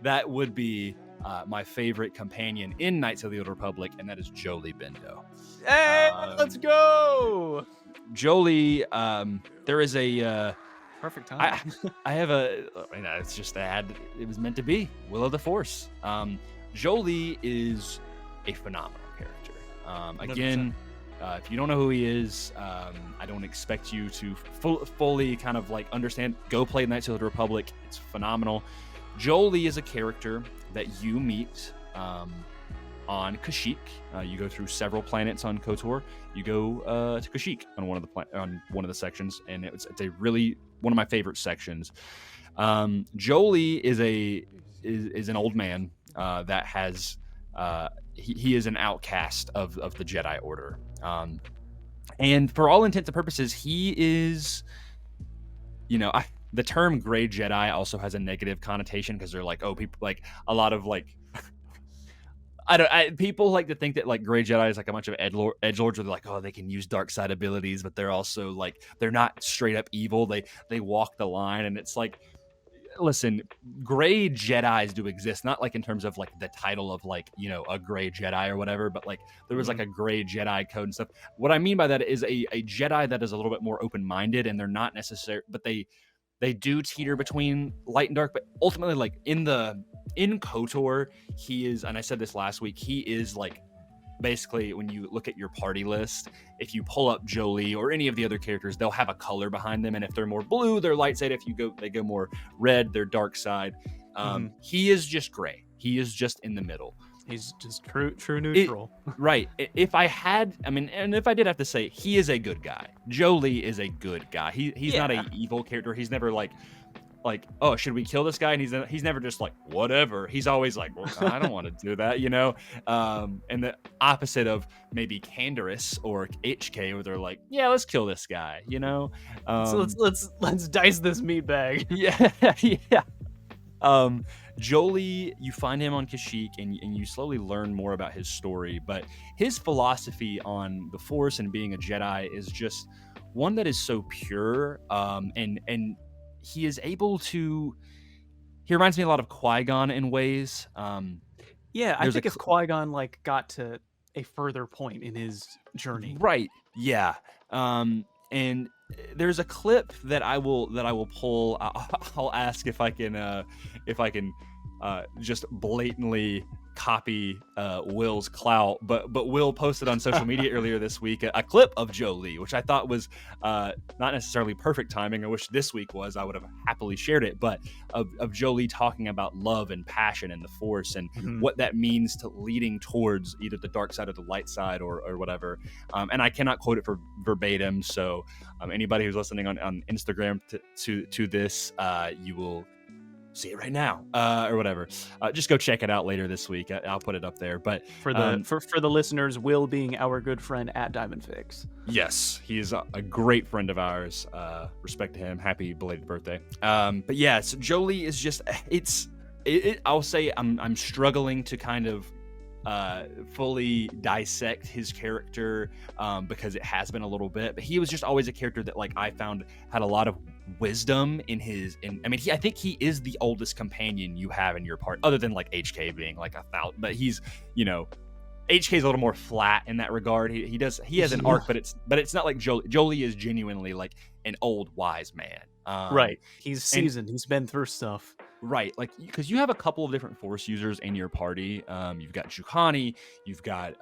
That would be my favorite companion in Knights of the Old Republic, and that is Jolie Bendo. Hey, let's go! Jolie, there is a perfect time. I have a. I mean, it's just it was meant to be. Will of the Force. Jolie is a phenomenal character. Again, if you don't know who he is, I don't expect you to fully kind of like understand. Go play Knights of the Republic. It's phenomenal. Jolie is a character that you meet on Kashyyyk. You go through several planets on KOTOR. You go to Kashyyyk on one of the sections, and it's a really one of my favorite sections. Jolie is an old man that has he is an outcast of the Jedi Order, and for all intents and purposes, he is, the term gray Jedi also has a negative connotation because they're like, oh, people like a lot of like. People like to think that like gray Jedi is like a bunch of edgelords where they're like, oh, they can use dark side abilities, but they're also like they're not straight up evil. They walk the line, and it's like, listen, gray Jedis do exist, not like in terms of like the title of like, a gray Jedi or whatever, but like there was like a gray Jedi code and stuff. What I mean by that is a Jedi that is a little bit more open-minded, and they're not necessary, but they do teeter between light and dark. But ultimately, like in KOTOR, he is, and I said this last week, he is like basically when you look at your party list, if you pull up Jolie or any of the other characters, they'll have a color behind them, and if they're more blue, they're light side. If they go more red, they're dark side. He is just gray. He is just in the middle. He's just true neutral. Right. If I did have to say, he is a good guy. Jolie is a good guy. He's not an evil character. He's never like, oh, should we kill this guy? And he's never just like, whatever. He's always like, well, I don't want to do that, And the opposite of maybe Canderous or HK, where they're like, yeah, let's kill this guy, So let's dice this meat bag. Yeah. Jolie, you find him on Kashyyyk, and you slowly learn more about his story, but his philosophy on the Force and being a Jedi is just one that is so pure, and he is able to. He reminds me a lot of Qui-Gon in ways. Yeah, I think if Qui-Gon like got to a further point in his journey, right? Yeah, and there's a clip that I will pull. I'll ask if I can just blatantly copy Will's clout, but Will posted on social media earlier this week a clip of Jolie, which I thought was not necessarily perfect timing. I wish this week was. I would have happily shared it, but of Jolie talking about love and passion and the Force and what that means to leading towards either the dark side or the light side or whatever. And I cannot quote it for verbatim, so anybody who's listening on Instagram to this, you will see it right now, or whatever. Just go check it out later this week. I'll put it up there. But for the listeners, Will being our good friend at Diamond Fix. Yes, he is a great friend of ours. Respect to him. Happy belated birthday. But yeah, so Jolie is just I'll say I'm struggling to kind of fully dissect his character because it has been a little bit, but he was just always a character that like I found had a lot of wisdom I think he is the oldest companion you have in your part, other than like HK being like 1,000, but he's HK is a little more flat in that regard. He has an arc, but it's not like Jolie is genuinely like an old wise man. Right. He's seasoned. He's been through stuff. Right. Like, because you have a couple of different Force users in your party. You've got Juhani, you've got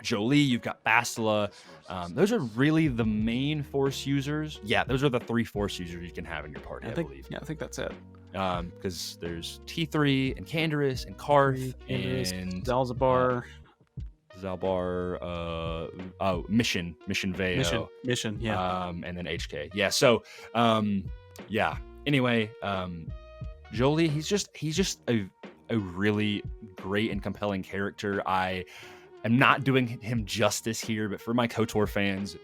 Jolie, you've got Bastila. Those are really the main Force users. Yeah, those are the 3 Force users you can have in your party, I believe. Yeah, I think that's it. Because there's T3 and Canderous and Karth and Zalzabar. Mission Veo. Mission, yeah. And then HK. Yeah, so yeah. Anyway, Jolie, he's just a really great and compelling character. I am not doing him justice here, but for my KOTOR fans,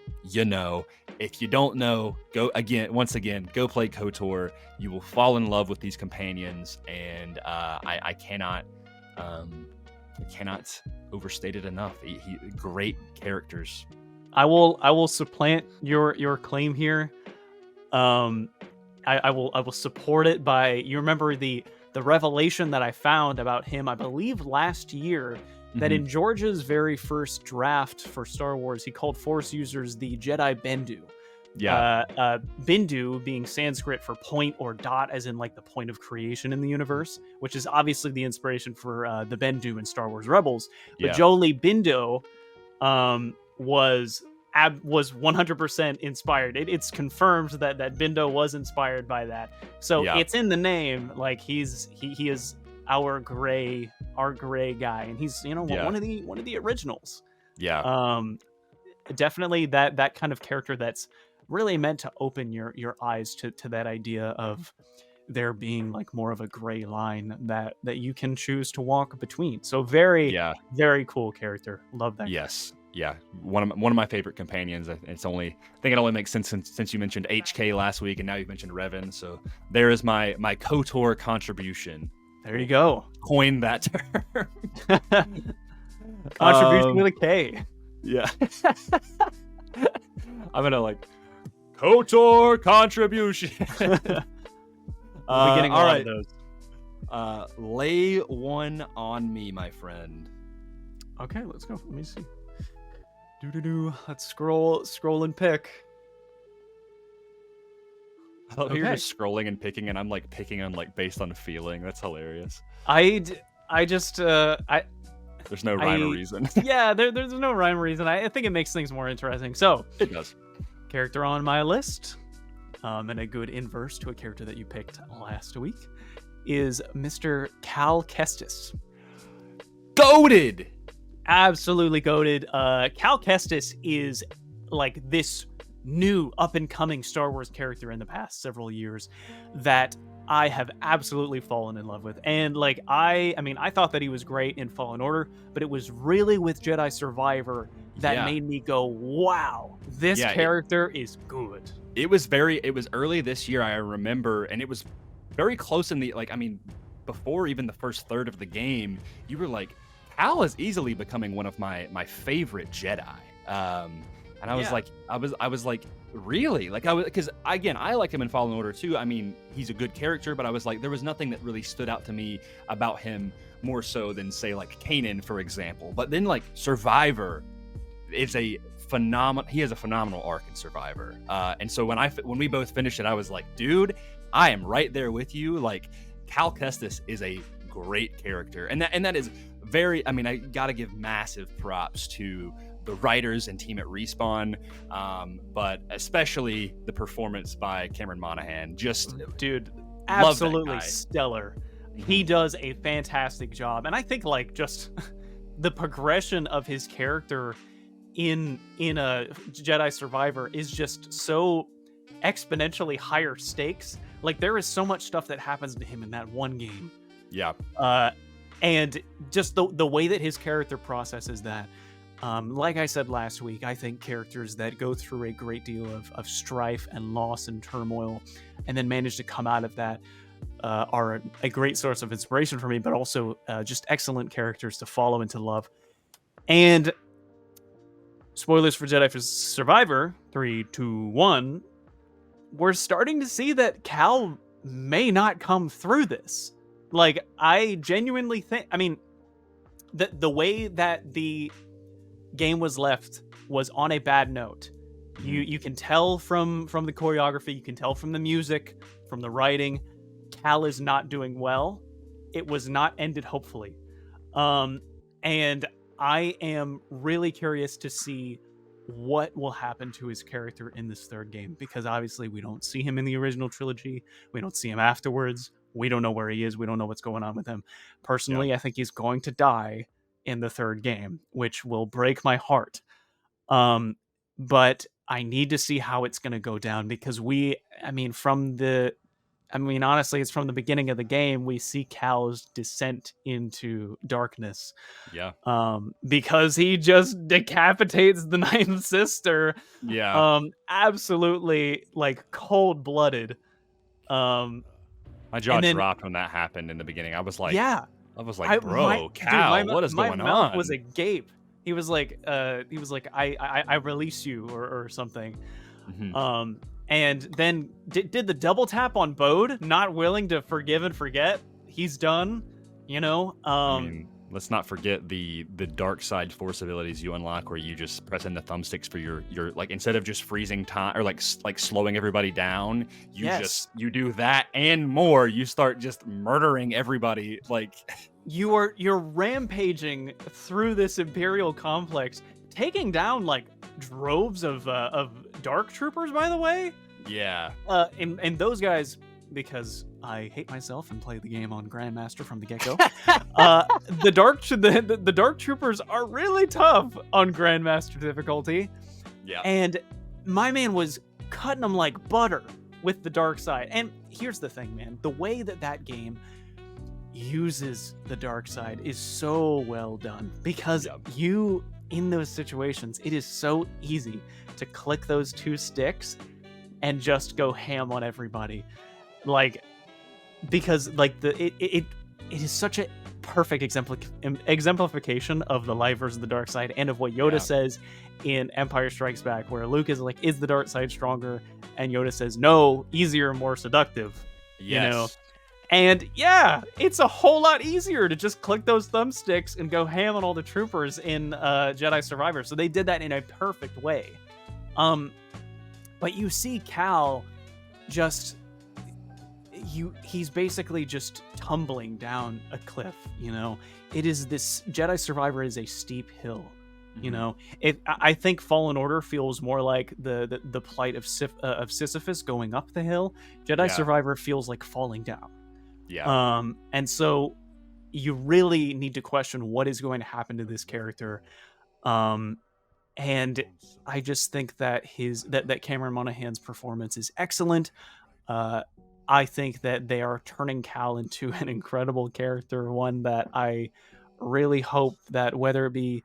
if you don't know, go play KOTOR. You will fall in love with these companions, and I cannot overstate it enough. He great characters. I will supplant your claim here. I will support it by, you remember the the revelation that I found about him, I believe last year, that in George's very first draft for Star Wars, he called Force users the Jedi Bendu. Yeah. Bindu being Sanskrit for point or dot, as in like the point of creation in the universe, which is obviously the inspiration for the Bendu in Star Wars Rebels. But Yeah. Jolie Bindo was 100% inspired. It's confirmed that Bindo was inspired by that. So it's in the name. Like he is our gray guy, and he's one of the originals. Yeah. Definitely that kind of character that's really meant to open your eyes to that idea of there being like more of a gray line that you can choose to walk between. So very cool character. Love that. Yes. Yeah, one of my favorite companions. I think it only makes sense since you mentioned HK last week, and now you've mentioned Revan. So there is my KOTOR contribution. There you go. Coin that term. Contribution with a K. Yeah. I'm gonna like KOTOR contribution. We'll be getting a lot of those. Lay one on me, my friend. Okay, let's go. Let me see. Let's scroll and pick. I love how you're just scrolling and picking, and I'm like picking on like based on feeling. That's hilarious. I just there's no rhyme or reason. Yeah, there's no rhyme or reason. I think it makes things more interesting. So it does. Character on my list, and a good inverse to a character that you picked last week, is Mr. Cal Kestis. Goated! Absolutely goated. Cal Kestis is like this new up-and-coming Star Wars character in the past several years that I have absolutely fallen in love with. And like I thought that he was great in Fallen Order, but it was really with Jedi Survivor that made me go, wow, this character is good. It was early this year, I remember, and it was very close in the before even the first third of the game, you were like, Cal is easily becoming one of my favorite Jedi. And I was like, really? Like because again, I like him in Fallen Order too. I mean, he's a good character, but I was like, there was nothing that really stood out to me about him more so than say like Kanan, for example. But then like Survivor is he has a phenomenal arc in Survivor. And so when we both finished it, I was like, dude, I am right there with you. Like Cal Kestis is a great character. And that is very, I gotta give massive props to the writers and team at Respawn, but especially the performance by Cameron Monaghan. Just dude, absolutely stellar. He does a fantastic job, and I think like just the progression of his character in a Jedi Survivor is just so exponentially higher stakes. Like there is so much stuff that happens to him in that one game. Yeah. And just the way that his character processes that. Like I said last week, I think characters that go through a great deal of strife and loss and turmoil and then manage to come out of that are a great source of inspiration for me, but also just excellent characters to follow and to love. And spoilers for Jedi Survivor, 3, 2, 1, we're starting to see that Cal may not come through this. Like, I genuinely think, the way that the game was left was on a bad note. You can tell from the choreography, you can tell from the music, from the writing, Cal is not doing well. It was not ended hopefully. And I am really curious to see what will happen to his character in this third game, because obviously we don't see him in the original trilogy. We don't see him afterwards. We don't know where he is. We don't know what's going on with him. Personally, I think he's going to die in the third game, which will break my heart. But I need to see how it's going to go down, because honestly, it's from the beginning of the game, we see Cal's descent into darkness. Yeah. Because he just decapitates the Ninth Sister. Yeah. Absolutely, like, cold-blooded. My jaw dropped when that happened in the beginning. I was like, Cal, what is going on? My mouth was agape. He was like, I release you or something. Mm-hmm. And then did the double tap on Bode, not willing to forgive and forget. he's done. I mean, let's not forget the dark side force abilities you unlock, where you just press in the thumbsticks for your like, instead of just freezing time or like slowing everybody down, you do that and more. You start just murdering everybody. Like you're rampaging through this Imperial complex, taking down like droves of dark troopers. By the way, yeah, and those guys, because I hate myself and play the game on Grandmaster from the get-go. The dark troopers are really tough on Grandmaster difficulty. Yeah. And my man was cutting them like butter with the dark side. And here's the thing, man. The way that game uses the dark side is so well done, because you, in those situations, it is so easy to click those two sticks and just go ham on everybody. Like, because like it is such a perfect exemplification of the light versus the dark side, and of what Yoda says in Empire Strikes Back, where Luke is like, is the dark side stronger? And Yoda says, no, easier, more seductive. Yes. And yeah, it's a whole lot easier to just click those thumbsticks and go ham on all the troopers in Jedi Survivor. So they did that in a perfect way. But you see Cal just... he's basically just tumbling down a cliff. It is this Jedi Survivor is a steep hill. I think Fallen Order feels more like the plight of Sisyphus going up the hill. Jedi Survivor feels like falling down. And so you really need to question what is going to happen to this character. And I just think that that Cameron Monaghan's performance is excellent. I think that they are turning Cal into an incredible character, one that I really hope that, whether it be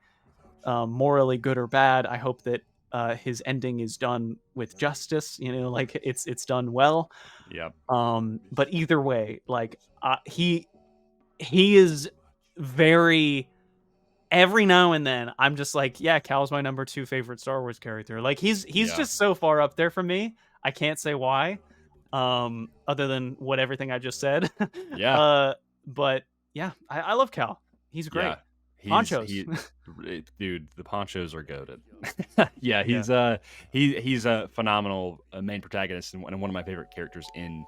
morally good or bad, I hope that his ending is done with justice. Like it's done well. Yeah. But either way, like he is very. Every now and then, I'm just like, yeah, Cal's my number 2 favorite Star Wars character. Like he's just so far up there for me. I can't say why. Other than everything I just said. But yeah, I love Cal. He's great. Yeah, ponchos. Dude, the ponchos are goated. He's a phenomenal main protagonist and one of my favorite characters in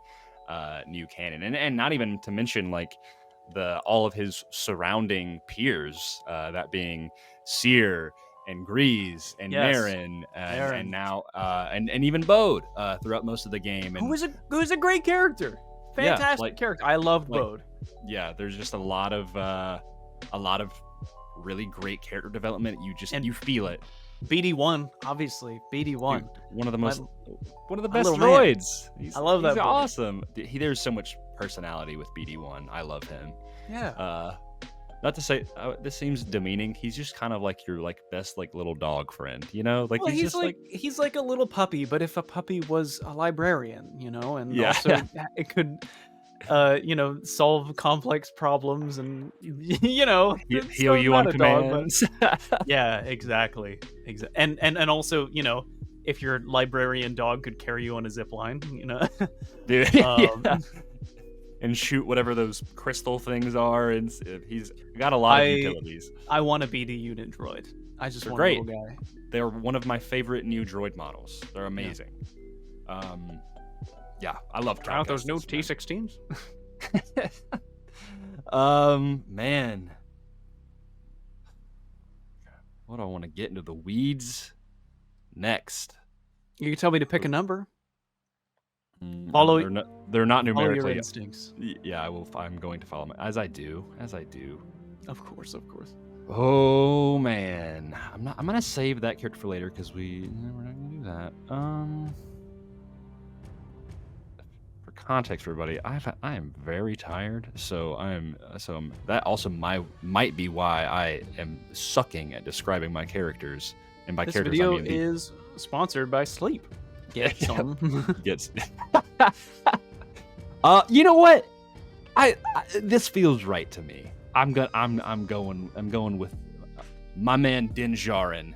new canon. And not even to mention like all of his surrounding peers, that being Seer and Grease and Marin, and now and even Bode throughout most of the game. And who's a great character, fantastic character. I loved Bode. Yeah, there's just a lot of really great character development. You feel it. BD1, obviously, BD1, dude, one of the best droids. I love that. He's awesome. There's so much personality with BD1. I love him. Yeah. Not to say this seems demeaning. He's just kind of like your best little dog friend, Like well, he's just he's like a little puppy, but if a puppy was a librarian, and also it could, solve complex problems and heal you on commands. Yeah, exactly. And also, if your librarian dog could carry you on a zip line, Dude. And shoot whatever those crystal things are, and he's got a lot of utilities. I want to be the unit droid. I just want great. a little guy. They're one of my favorite new droid models. They're amazing. Yeah. I love out those new T-16s. Man, what do I want to get into the weeds next? You can tell me to pick a number. They're not numerically. Follow your instincts. Yeah, I'm going to follow as I do. Of course. Oh man, I'm gonna save that character for later because we're not gonna do that. For context, for everybody, I am very tired, so that also might be why I am sucking at describing my characters. And by this characters, video I mean is sponsored by Sleep. Get some. Gets. You know what? I this feels right to me. I'm going with my man Din Djarin,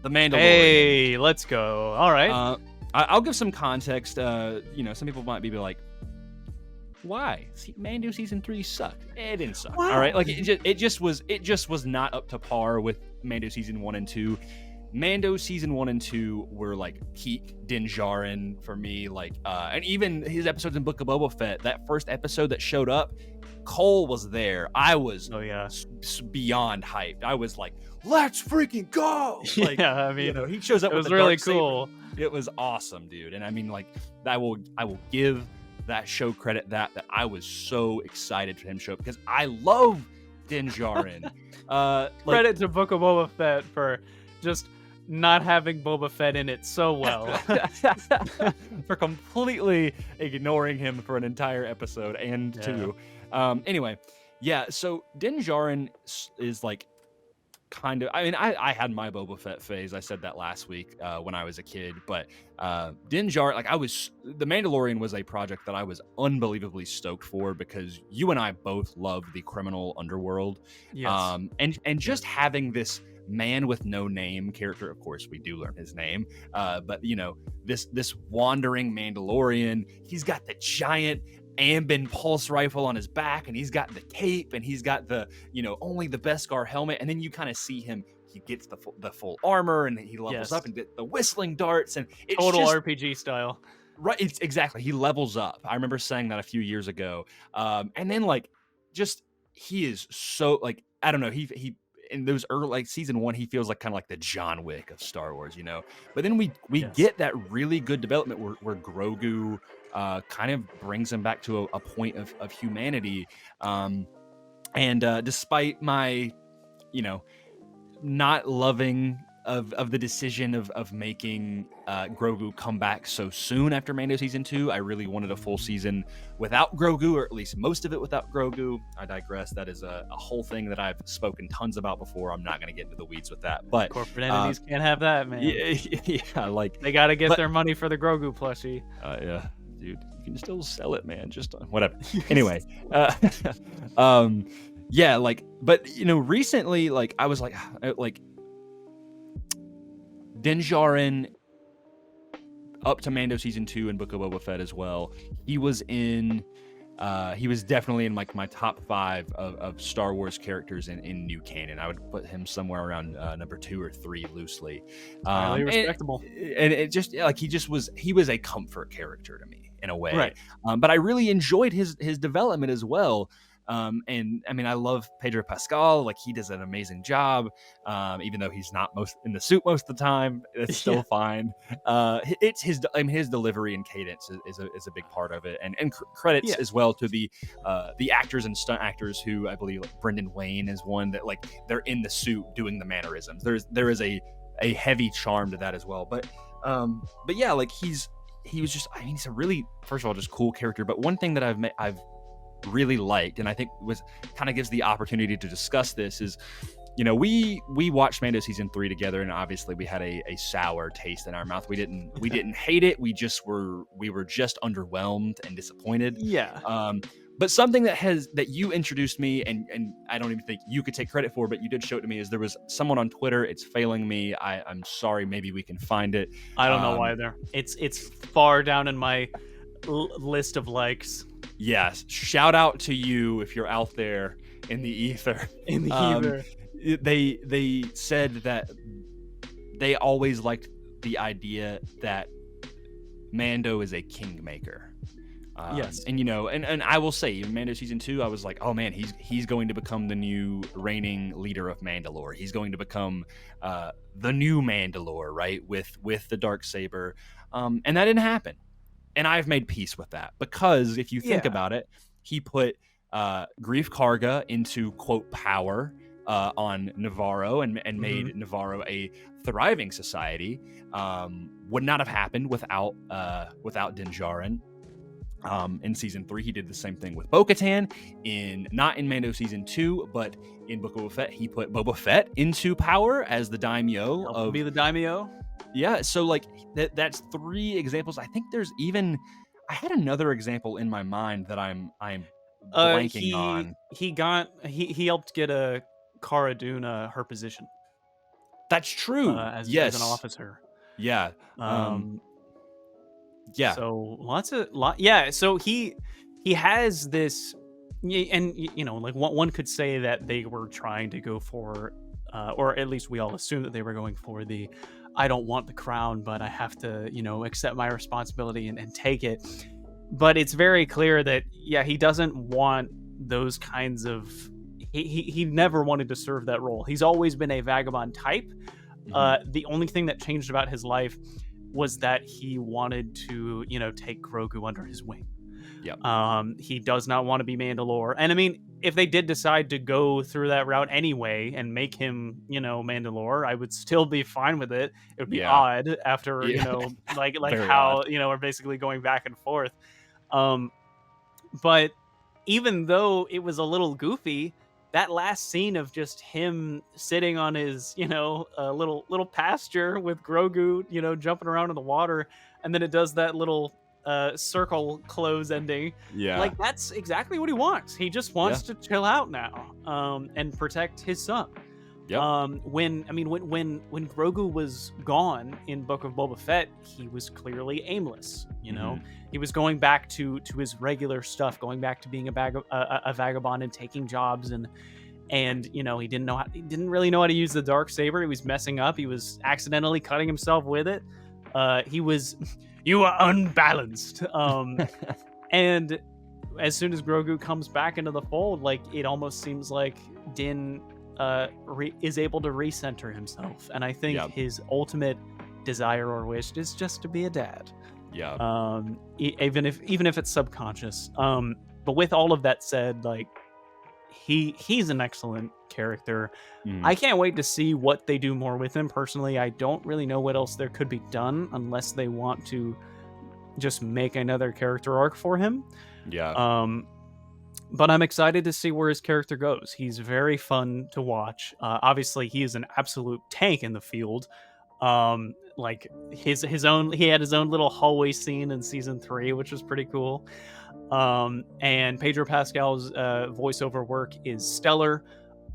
the Mandalorian. Hey, let's go. All right. I'll give some context. Some people might be like, Why? See, Mando season 3 sucked. It didn't suck. Wow. All right, like it just was not up to par with Mando season 1 and 2. Mando season 1 and 2 were like peak Din Djarin for me, like and even his episodes in Book of Boba Fett, that first episode that showed up, Cole was there. I was beyond hyped. I was like, let's freaking go. Like, yeah, I mean, he shows up it with was the really Darksaber. cool. It was awesome, dude. And I mean, like, I will give that show credit that I was so excited for him to show up because I love Din Djarin. Credit to Book of Boba Fett for just not having Boba Fett in it so well. For completely ignoring him for an entire episode and two. Anyway, yeah, so Din Djarin is like kind of, I mean, I had my Boba Fett phase. I said that last week when I was a kid, but Din Djarin, like The Mandalorian was a project that I was unbelievably stoked for because you and I both love the criminal underworld. Yes. And just having this man with no name character, of course we do learn his name, but this wandering Mandalorian, he's got the giant Ambin pulse rifle on his back, and he's got the cape, and he's got the only the Beskar helmet, and then you kind of see him, he gets the full armor, and he levels up and gets the whistling darts, and it's total just, RPG style. Right, it's exactly, he levels up. I remember saying that a few years ago, and then like just he is so like, I don't know, he in those early, like season 1, he feels like kind of like the John Wick of Star Wars, but then we get that really good development where Grogu kind of brings him back to a point of humanity, and despite my not loving of the decision of making Grogu come back so soon after Mando season 2, I really wanted a full season without Grogu, or at least most of it without Grogu. I digress. That is a whole thing that I've spoken tons about before. I'm not going to get into the weeds with that. But corporate entities can't have that, man. Yeah, like they got to get their money for the Grogu plushie. Yeah, dude, you can still sell it, man. Just whatever. Anyway, yeah, like, but recently, like, I was like Din Djarin, up to Mando season 2 and Book of Boba Fett as well. He was definitely in like my top 5 of Star Wars characters in new canon. I would put him somewhere around number 2 or 3 loosely. Highly respectable. And it just like he was a comfort character to me in a way. Right. But I really enjoyed his development as well. And I mean, I love Pedro Pascal. Like, he does an amazing job. Even though he's not in the suit most of the time, it's still fine. It's his delivery and cadence is a big part of it, and credits as well to the actors and stunt actors who, I believe, like Brendan Wayne is one that, like, they're in the suit doing the mannerisms. There is a heavy charm to that as well. But yeah, like he was just, I mean, he's a really, first of all, just cool character. But one thing that I've really liked, and I think was kind of gives the opportunity to discuss this, is we watched Mando season 3 together, and obviously we had a sour taste in our mouth. We didn't hate it, we were just underwhelmed and disappointed. But something that you introduced me, and I don't even think you could take credit for, but you did show it to me, is there was someone on Twitter, it's failing me, I'm sorry, maybe we can find it. I don't know either. It's far down in my list of likes. Yes, shout out to you if you're out there in the ether. They said that they always liked the idea that Mando is a kingmaker. Yes, and and I will say, in Mando season 2, I was like, oh man, he's going to become the new reigning leader of Mandalore. He's going to become the new Mandalore, right? With the Darksaber, and that didn't happen. And I've made peace with that, because if you think about it, he put Grief Karga into, quote, power on Navarro and made Navarro a thriving society. Would not have happened without Din Djarin. In season 3, he did the same thing with Bo-Katan. Not in Mando season 2, but in Book of Boba Fett, he put Boba Fett into power as the daimyo. Be the daimyo. Yeah, so like that's 3 examples. I think there's even, I had another example in my mind that I'm blanking on. He helped get a Cara Dune her position. That's true. As an officer. Yeah. Yeah. So so he he has this, and like one could say that they were trying to go for, or at least we all assume that they were going for the, I don't want the crown, but I have to, accept my responsibility and take it. But it's very clear that, yeah, he doesn't want those kinds of, he never wanted to serve that role. He's always been a vagabond type. The only thing that changed about his life was that he wanted to, take Grogu under his wing. Yep. He does not want to be Mandalore. And I mean, if they did decide to go through that route anyway and make him, Mandalore, I would still be fine with it. It would be odd after, like Very how, odd. we're basically going back and forth. But even though it was a little goofy, that last scene of just him sitting on his, little pasture with Grogu, jumping around in the water, and then it does that little circle close ending. Yeah. Like, that's exactly what he wants. He just wants to chill out now, and protect his son. Yep. When Grogu was gone in Book of Boba Fett, he was clearly aimless. He was going back to his regular stuff, going back to being a vagabond and taking jobs, and he didn't really know how to use the dark saber. He was messing up. He was accidentally cutting himself with it. You are unbalanced. And as soon as Grogu comes back into the fold, like, it almost seems like Din is able to recenter himself, and I think his ultimate desire or wish is just to be a dad. Even if it's subconscious. But with all of that said, like, he's an excellent character. I can't wait to see what they do more with him. Personally, I don't really know what else there could be done unless they want to just make another character arc for him. But I'm excited to see where his character goes. He's very fun to watch. Obviously, he is an absolute tank in the field. Like, he had his own little hallway scene in season 3, which was pretty cool. And Pedro Pascal's voiceover work is stellar.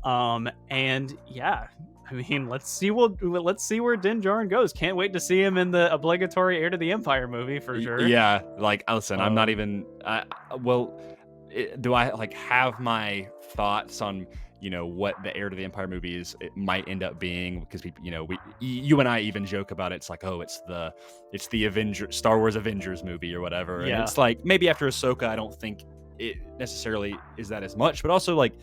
And yeah, I mean, let's see where Din Djarin goes. Can't wait to see him in the obligatory Heir to the Empire movie for sure. Yeah, like, listen, I'm not even. Do I like have my thoughts on what the Heir to the Empire movie it might end up being? Because you and I even joke about it. It's like, oh, it's the Star Wars Avengers movie or whatever. And it's like, maybe after Ahsoka, I don't think it necessarily is that as much. But also, like,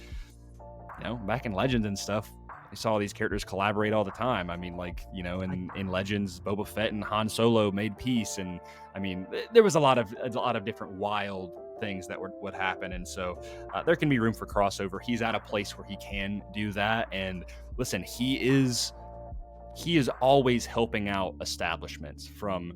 back in Legends and stuff, I saw these characters collaborate all the time. I mean, like, in Legends, Boba Fett and Han Solo made peace, and I mean, there was a lot of different wild things that would happen, and so there can be room for crossover. He's at a place where he can do that, and listen, he is always helping out establishments from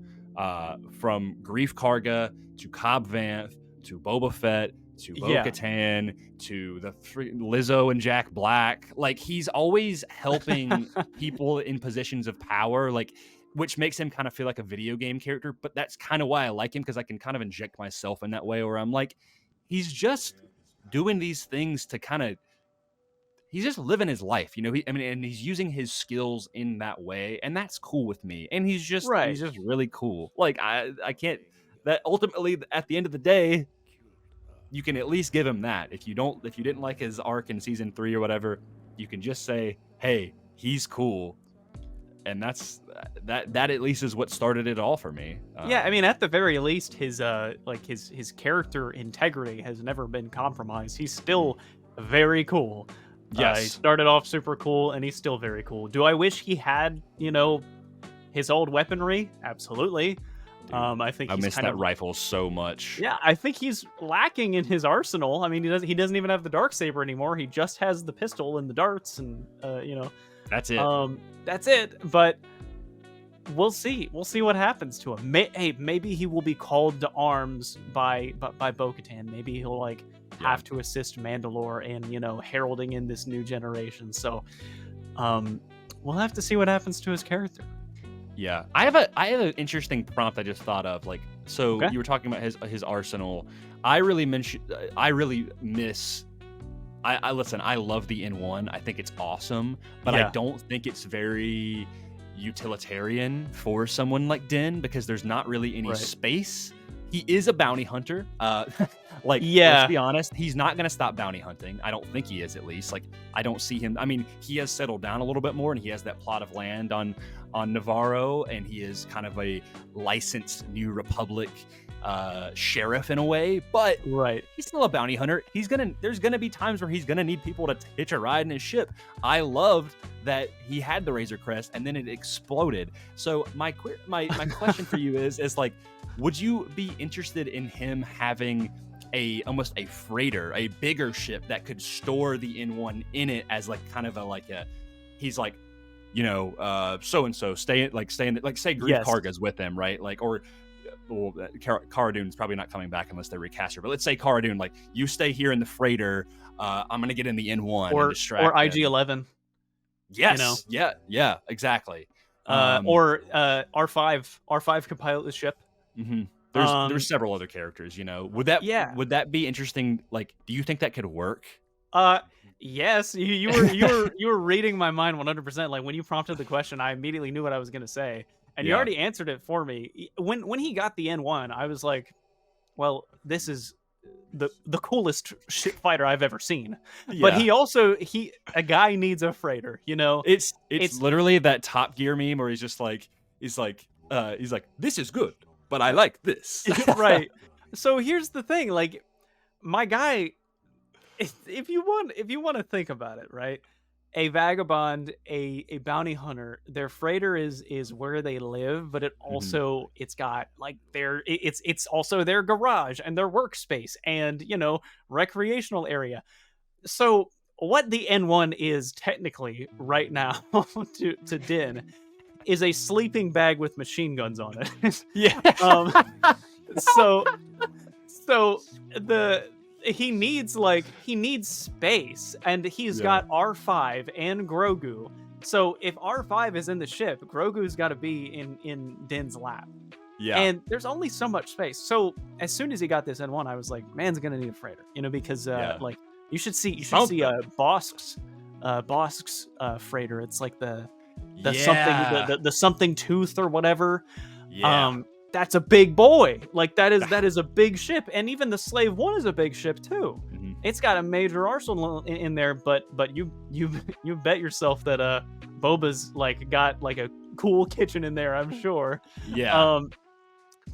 Grief Karga to Cobb Vanth to Boba Fett to Bo-Katan to the Lizzo and Jack Black. Like, he's always helping people in positions of power, like, which makes him kind of feel like a video game character. But that's kind of why I like him, because I can kind of inject myself in that way, where I'm like, he's just doing these things to he's just living his life, and he's using his skills in that way, and that's cool with me. And he's just really cool. Like, I can't, that ultimately at the end of the day, you can at least give him that. If you didn't like his arc in season 3 or whatever, you can just say, hey, he's cool. And that at least is what started it all for me. I mean, at the very least, his character integrity has never been compromised. He's still very cool. Yes. He started off super cool, and he's still very cool. Do I wish he had, his old weaponry? Absolutely. Dude, I think I miss that rifle so much. Yeah, I think he's lacking in his arsenal. I mean, he doesn't even have the darksaber anymore. He just has the pistol and the darts, and that's it. That's it. But we'll see. We'll see what happens to him. Maybe he will be called to arms by Bo-Katan. Maybe he'll have to assist Mandalore in heralding in this new generation. So we'll have to see what happens to his character. Yeah, I have an interesting prompt I just thought of. You were talking about his arsenal. I really miss. Listen, I love the N1. I think it's awesome, but I don't think it's very utilitarian for someone like Din, because there's not really any space he is a bounty hunter. Like, Yeah. let's be honest, he's not going to stop bounty hunting. I don't think he is, at least. Like, I don't see him. I mean, he has settled down a little bit more, and he has that plot of land on Navarro, and he is kind of a licensed New Republic sheriff in a way, but Right. he's still a bounty hunter. There's gonna be times where he's gonna need people to hitch a ride in his ship. I loved that he had the Razor Crest and then it exploded. So my question for you is like, would you be interested in him having almost a freighter, a bigger ship that could store the N1 in it as like kind of he's like, so and so stay in like say Greek Yes. Karga's with them, right? Like, or well, Cara Dune's probably not coming back unless they recast her. But let's say Cara Dune, like, you stay here in the freighter. I'm gonna get in the N1 and distract or them. IG-11. Yes, yeah, exactly. Or R5 could pilot the ship. Mm-hmm. There's several other characters. Would that be interesting? Like, do you think that could work? Yes, you were reading my mind 100%. Like, when you prompted the question, I immediately knew what I was gonna say. And you already answered it for me. When he got the N1, I was like, well, this is the coolest ship fighter I've ever seen. Yeah. But a guy needs a freighter, It's literally that Top Gear meme where he's like, this is good, but I like this. Right. So here's the thing, like, my guy, if you want to think about it, right? A vagabond, a bounty hunter, their freighter is where they live, but it also it's got like it's also their garage and their workspace and recreational area. So what the N1 is technically right now to Din is a sleeping bag with machine guns on it. Yeah. So he needs space, and he's got R5 and Grogu. So if R5 is in the ship, Grogu's got to be in Din's lap. Yeah. And there's only so much space. So as soon as he got this N1, I was like, man's gonna need a freighter, because like you should see Bosk's freighter. It's like the something tooth or whatever. Yeah. That's a big boy. Like that is a big ship, and even the Slave 1 is a big ship too. Mm-hmm. It's got a major arsenal in there, but you bet yourself that Boba's like got like a cool kitchen in there, I'm sure. Yeah.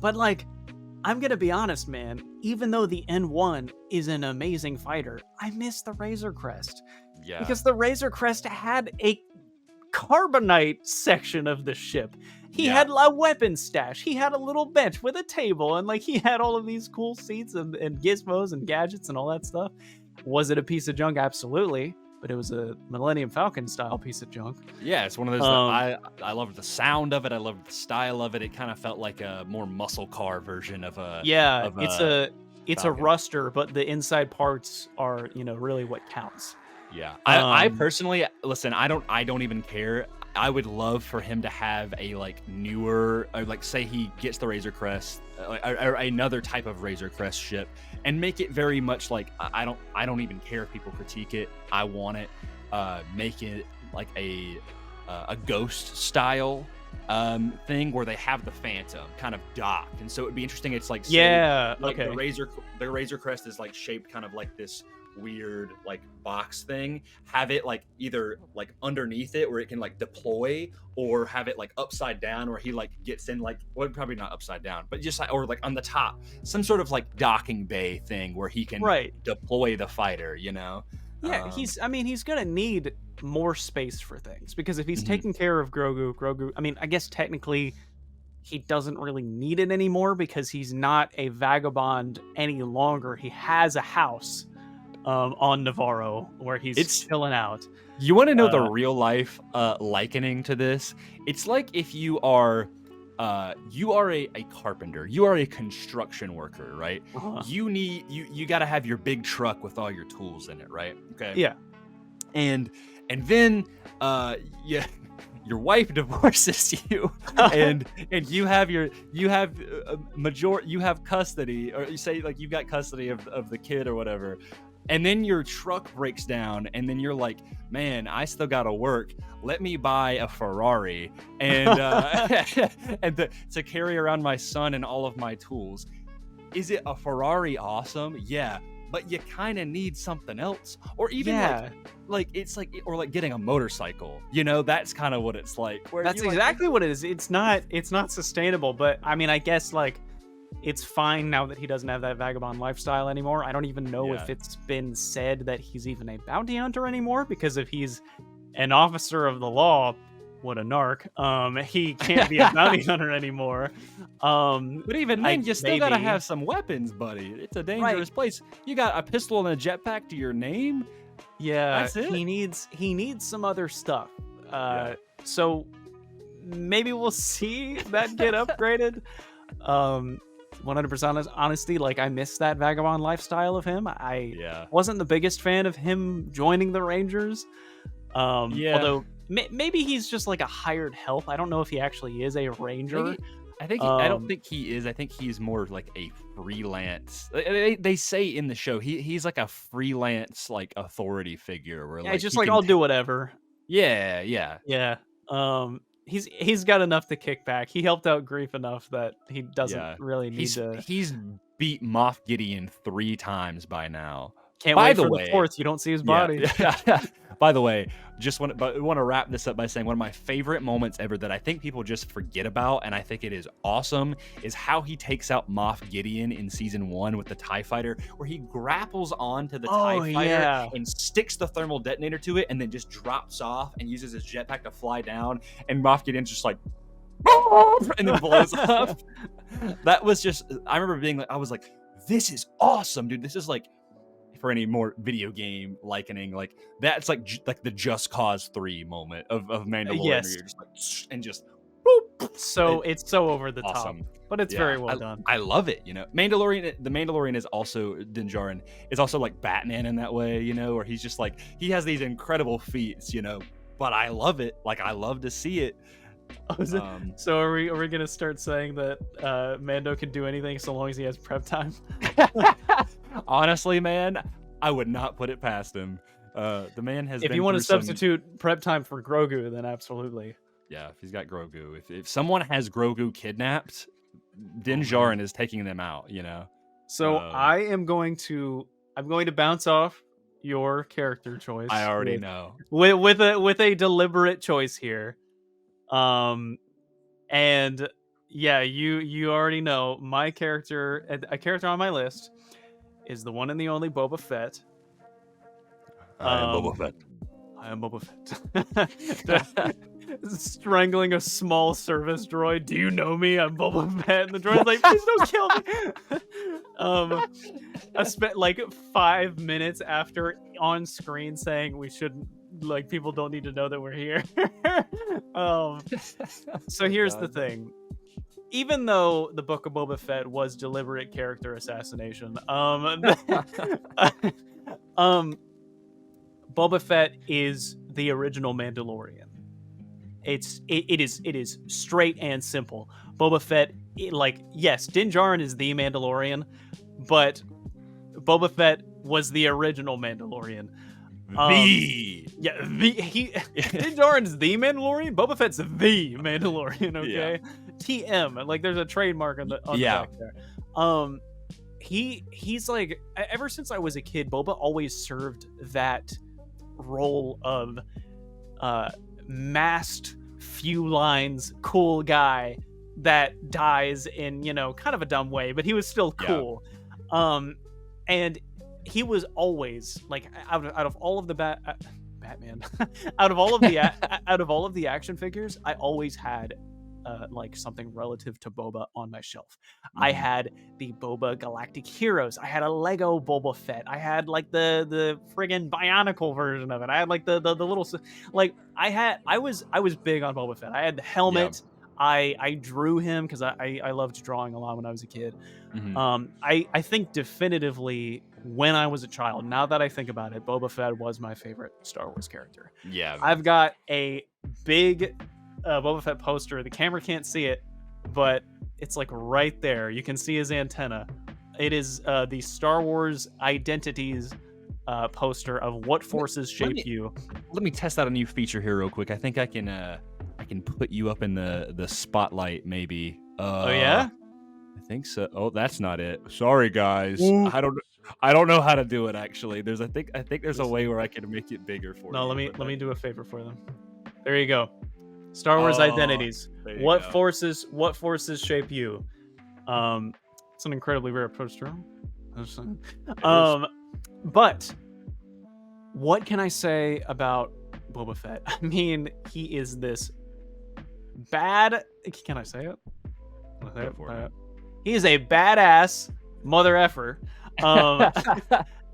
But like, I'm gonna be honest, man. Even though the N1 is an amazing fighter, I miss the Razor Crest. Yeah. Because the Razor Crest had a carbonite section of the ship. He had a weapon stash. He had a little bench with a table, and like he had all of these cool seats and gizmos and gadgets and all that stuff. Was it a piece of junk? Absolutely. But it was a Millennium Falcon style piece of junk. Yeah, it's one of those that I loved the sound of it. I loved the style of it. It kind of felt like a more muscle car version of a it's a Ruster, but the inside parts are, really what counts. Yeah. I personally, listen, I don't even care. I would love for him to have a like newer, like say he gets the Razor Crest, or another type of Razor Crest ship, and make it very much like I don't even care if people critique it. I want it. Make it like a Ghost style thing where they have the Phantom kind of docked, and so it'd be interesting. It's like okay. The Razor Crest is like shaped kind of like this weird like box thing. Have it like either like underneath it where it can like deploy, or have it like upside down where he like gets in like, well, probably not upside down, but just like, or like on the top, some sort of like docking bay thing where he can deploy the fighter. Yeah, he's gonna need more space for things, because if he's taking care of Grogu, I mean, I guess technically he doesn't really need it anymore because he's not a vagabond any longer. He has a house on Navarro where he's chilling out. You want to know the real life likening to this? It's like if you are a carpenter, you are a construction worker, right? You got to have your big truck with all your tools in it, right? Okay. Yeah. And then your wife divorces you, and you have custody, or you say like you've got custody of the kid or whatever. And then your truck breaks down, and then you're like, man, I still gotta work. Let me buy a Ferrari and to carry around my son and all of my tools. is it a Ferrari awesome? Yeah. But you kind of need something else, or even like it's like, or like getting a motorcycle. That's kind of what it's like. Where That's exactly what it is. It's not sustainable. But I mean, I guess like it's fine now that he doesn't have that vagabond lifestyle anymore. I don't even know if it's been said that he's even a bounty hunter anymore, because if he's an officer of the law, what a narc, he can't be a bounty hunter anymore. But even then, you still gotta have some weapons, buddy. It's a dangerous place. You got a pistol and a jetpack to your name. Yeah, that's it. He needs some other stuff. So maybe we'll see that get upgraded. 100% honesty, like I miss that vagabond lifestyle of him. I wasn't the biggest fan of him joining the Rangers. Although maybe he's just like a hired help. I don't know if he actually is a ranger. I don't think he is. I think he's more like a freelance. They say in the show he's like a freelance like authority figure. Where like just like I'll do whatever. Yeah. He's got enough to kick back. He helped out Grief enough that he doesn't really need to. He's beat Moff Gideon 3 times by now. Can't wait for the 4th. You don't see his body. By the way, want to wrap this up by saying one of my favorite moments ever that I think people just forget about, and I think it is awesome, is how he takes out Moff Gideon in season 1 with the TIE fighter, where he grapples onto the TIE fighter and sticks the thermal detonator to it, and then just drops off and uses his jetpack to fly down, and Moff Gideon's just like, and then blows up. That was just, I remember being like, I was like, this is awesome, dude. This is like, for any more video game likening, like that's like the Just Cause 3 moment of Mandalorian. Yes. You're just like, and just boop. So it's so over the top, but it's very well done. I love it. The Mandalorian is also, Din Djarin is also like Batman in that way, where he's just like, he has these incredible feats, but I love it. Like I love to see it. So are we gonna start saying that Mando can do anything so long as he has prep time? Honestly, man, I would not put it past him. The man has. If you want to substitute prep time for Grogu, then absolutely. Yeah, if he's got Grogu, if someone has Grogu kidnapped, Din Djarin is taking them out. So I'm going to bounce off your character choice. I already know with a deliberate choice here. And yeah, you already know my character. A character on my list is the one and the only Boba Fett. I am Boba Fett. I am Boba Fett. Strangling a small service droid. Do you know me? I'm Boba Fett. And the droid's like, please don't kill me. I spent like 5 minutes after on screen saying we shouldn't, like, people don't need to know that we're here. So here's the thing. Even though the Book of Boba Fett was deliberate character assassination, Boba Fett is the original Mandalorian. It is straight and simple. Boba Fett, yes, Din Djarin is the Mandalorian, but Boba Fett was the original Mandalorian. Din Djarin's the Mandalorian. Boba Fett's the Mandalorian. Okay, TM. Like, there's a trademark on the back there. He's like, ever since I was a kid, Boba always served that role of masked, few lines, cool guy that dies in, kind of a dumb way, but he was still cool. And he was always like, out of all of the Batman, out of all of the action figures, I always had like something relative to Boba on my shelf. I had the Boba Galactic Heroes. I had a Lego Boba Fett. I had like the friggin' Bionicle version of it. I had like the little, like, I was big on Boba Fett. I had the helmet. I drew him because I loved drawing a lot when I was a kid. I think definitively when I was a child, now that I think about it, Boba Fett was my favorite Star Wars character. Yeah. I've got a big Boba Fett poster. The camera can't see it, but it's like right there. You can see his antenna. It is the Star Wars Identities poster of what forces shape you. Let me test out a new feature here real quick. I think I can put you up in the spotlight maybe. Oh yeah? I think so. Oh, that's not it. Sorry, guys. Ooh. I don't know how to do it. Actually, I think there's a way where I can make it bigger for No, you. let me do a favor for them. There you go. Star Wars Oh, identities. there you What go. forces shape you? It's an incredibly rare approach to but what can I say about Boba Fett? I mean, he is this bad. Can I say it? Go for it. He is a badass mother effer.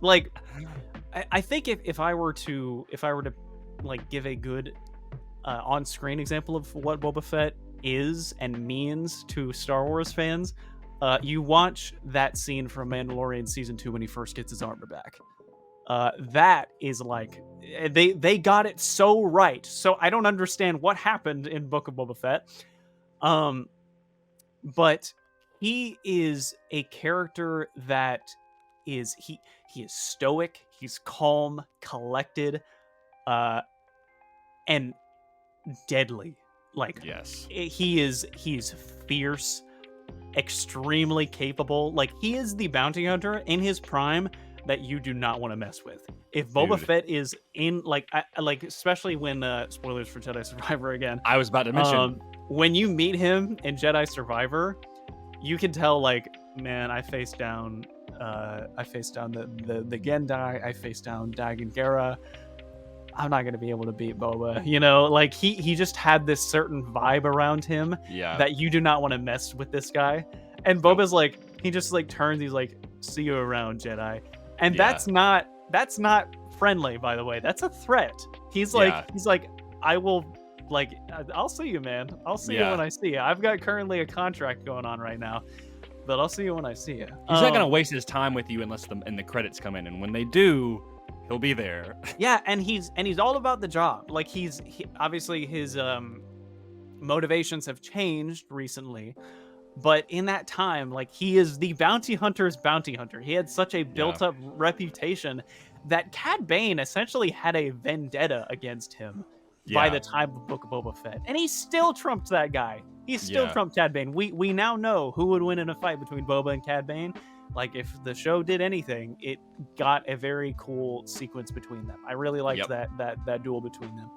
Like, I think if I were to like give a good on-screen example of what Boba Fett is and means to Star Wars fans, you watch that scene from Mandalorian season 2 when he first gets his armor back. That is like they got it so right. So I don't understand what happened in Book of Boba Fett. But he is a character that is he is stoic, he's calm, collected, and deadly. Like, yes, he's fierce, extremely capable. Like, he is the bounty hunter in his prime that you do not want to mess with. If Boba Fett is in like especially when spoilers for Jedi Survivor again. I was about to mention when you meet him in Jedi Survivor, you can tell, like, man, I faced down the Gendai, I faced down Dagan Gera. I'm not gonna be able to beat Boba. You know, like he just had this certain vibe around him that you do not want to mess with this guy. And Boba's like, he just like turns, he's like, see you around, Jedi. And that's not friendly, by the way. That's a threat. He's like, I will, like, I'll see you, man. I'll see you when I see you. I've got currently a contract going on right now, but I'll see you when I see you. He's not gonna waste his time with you unless the credits come in, and when they do, he'll be there. Yeah, and he's all about the job. Like, he obviously his motivations have changed recently, but in that time, like, he is the bounty hunter's bounty hunter. He had such a built-up reputation that Cad Bane essentially had a vendetta against him by the time of Book of Boba Fett, and he still trumped that guy. He still trumped Cad Bane. We now know who would win in a fight between Boba and Cad Bane. Like, if the show did anything, it got a very cool sequence between them. I really liked that duel between them.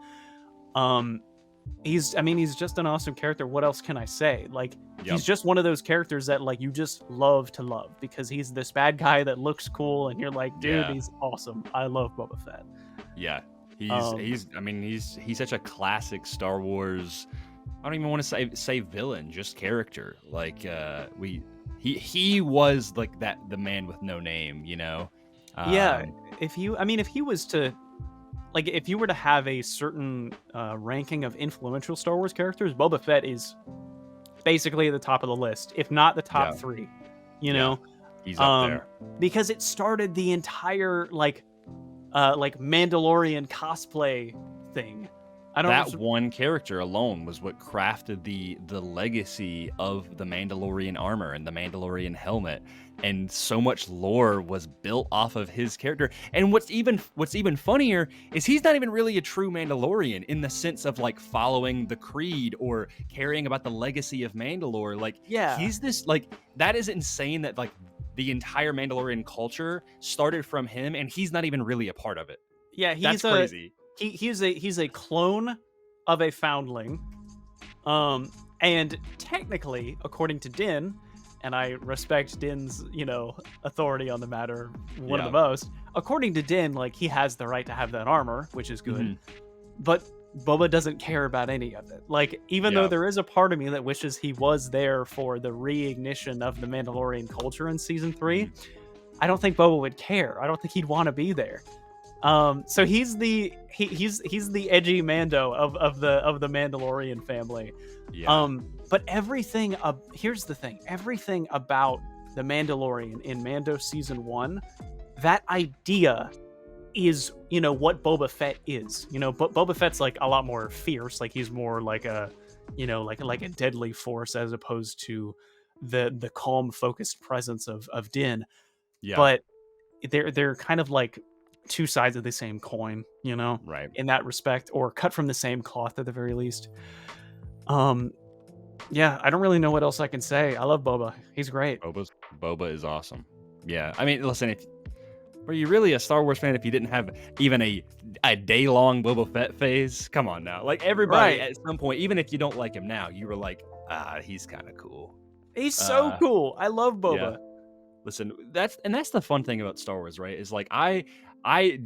He's just an awesome character. What else can I say? Like, he's just one of those characters that, like, you just love to love because he's this bad guy that looks cool, and you're like, dude, he's awesome. I love Boba Fett. Yeah, he's such a classic Star Wars. I don't even want to say villain, just character. Like, he was like that, the man with no name, you know. If you were to have a certain ranking of influential Star Wars characters, Boba Fett is basically at the top of the list, if not the top 3. You know, he's up there because it started the entire like Mandalorian cosplay thing. One character alone was what crafted the legacy of the Mandalorian armor and the Mandalorian helmet, and so much lore was built off of his character. And what's even funnier is he's not even really a true Mandalorian in the sense of like following the creed or caring about the legacy of Mandalore. Like, he's this, like, that is insane that like the entire Mandalorian culture started from him, and he's not even really a part of it. Yeah, that's crazy. He's a clone of a foundling, and technically, according to Din, and I respect Din's, authority on the matter, one of the most. According to Din, like, he has the right to have that armor, which is good, but Boba doesn't care about any of it. Like, even though there is a part of me that wishes he was there for the reignition of the Mandalorian culture in season 3, I don't think Boba would care. I don't think he'd want to be there. So he's the edgy Mando of the Mandalorian family. But everything here's the thing. Everything about the Mandalorian in Mando season 1, that idea is, what Boba Fett is. But Boba Fett's like a lot more fierce. Like, he's more like a, like a deadly force as opposed to the calm, focused presence of Din. But they're kind of like two sides of the same coin, right, in that respect, or cut from the same cloth at the very least. Yeah, I don't really know what else I can say. I love Boba. He's great. Boba is awesome. Yeah, I mean, listen, if were you really a Star Wars fan if you didn't have even a day long Boba Fett phase? Come on now, like everybody Right. at some point, even if you don't like him now, you were like, he's kind of cool. He's so Uh, cool. I love yeah. Boba. Listen, that's the fun thing about Star Wars, right? Is like I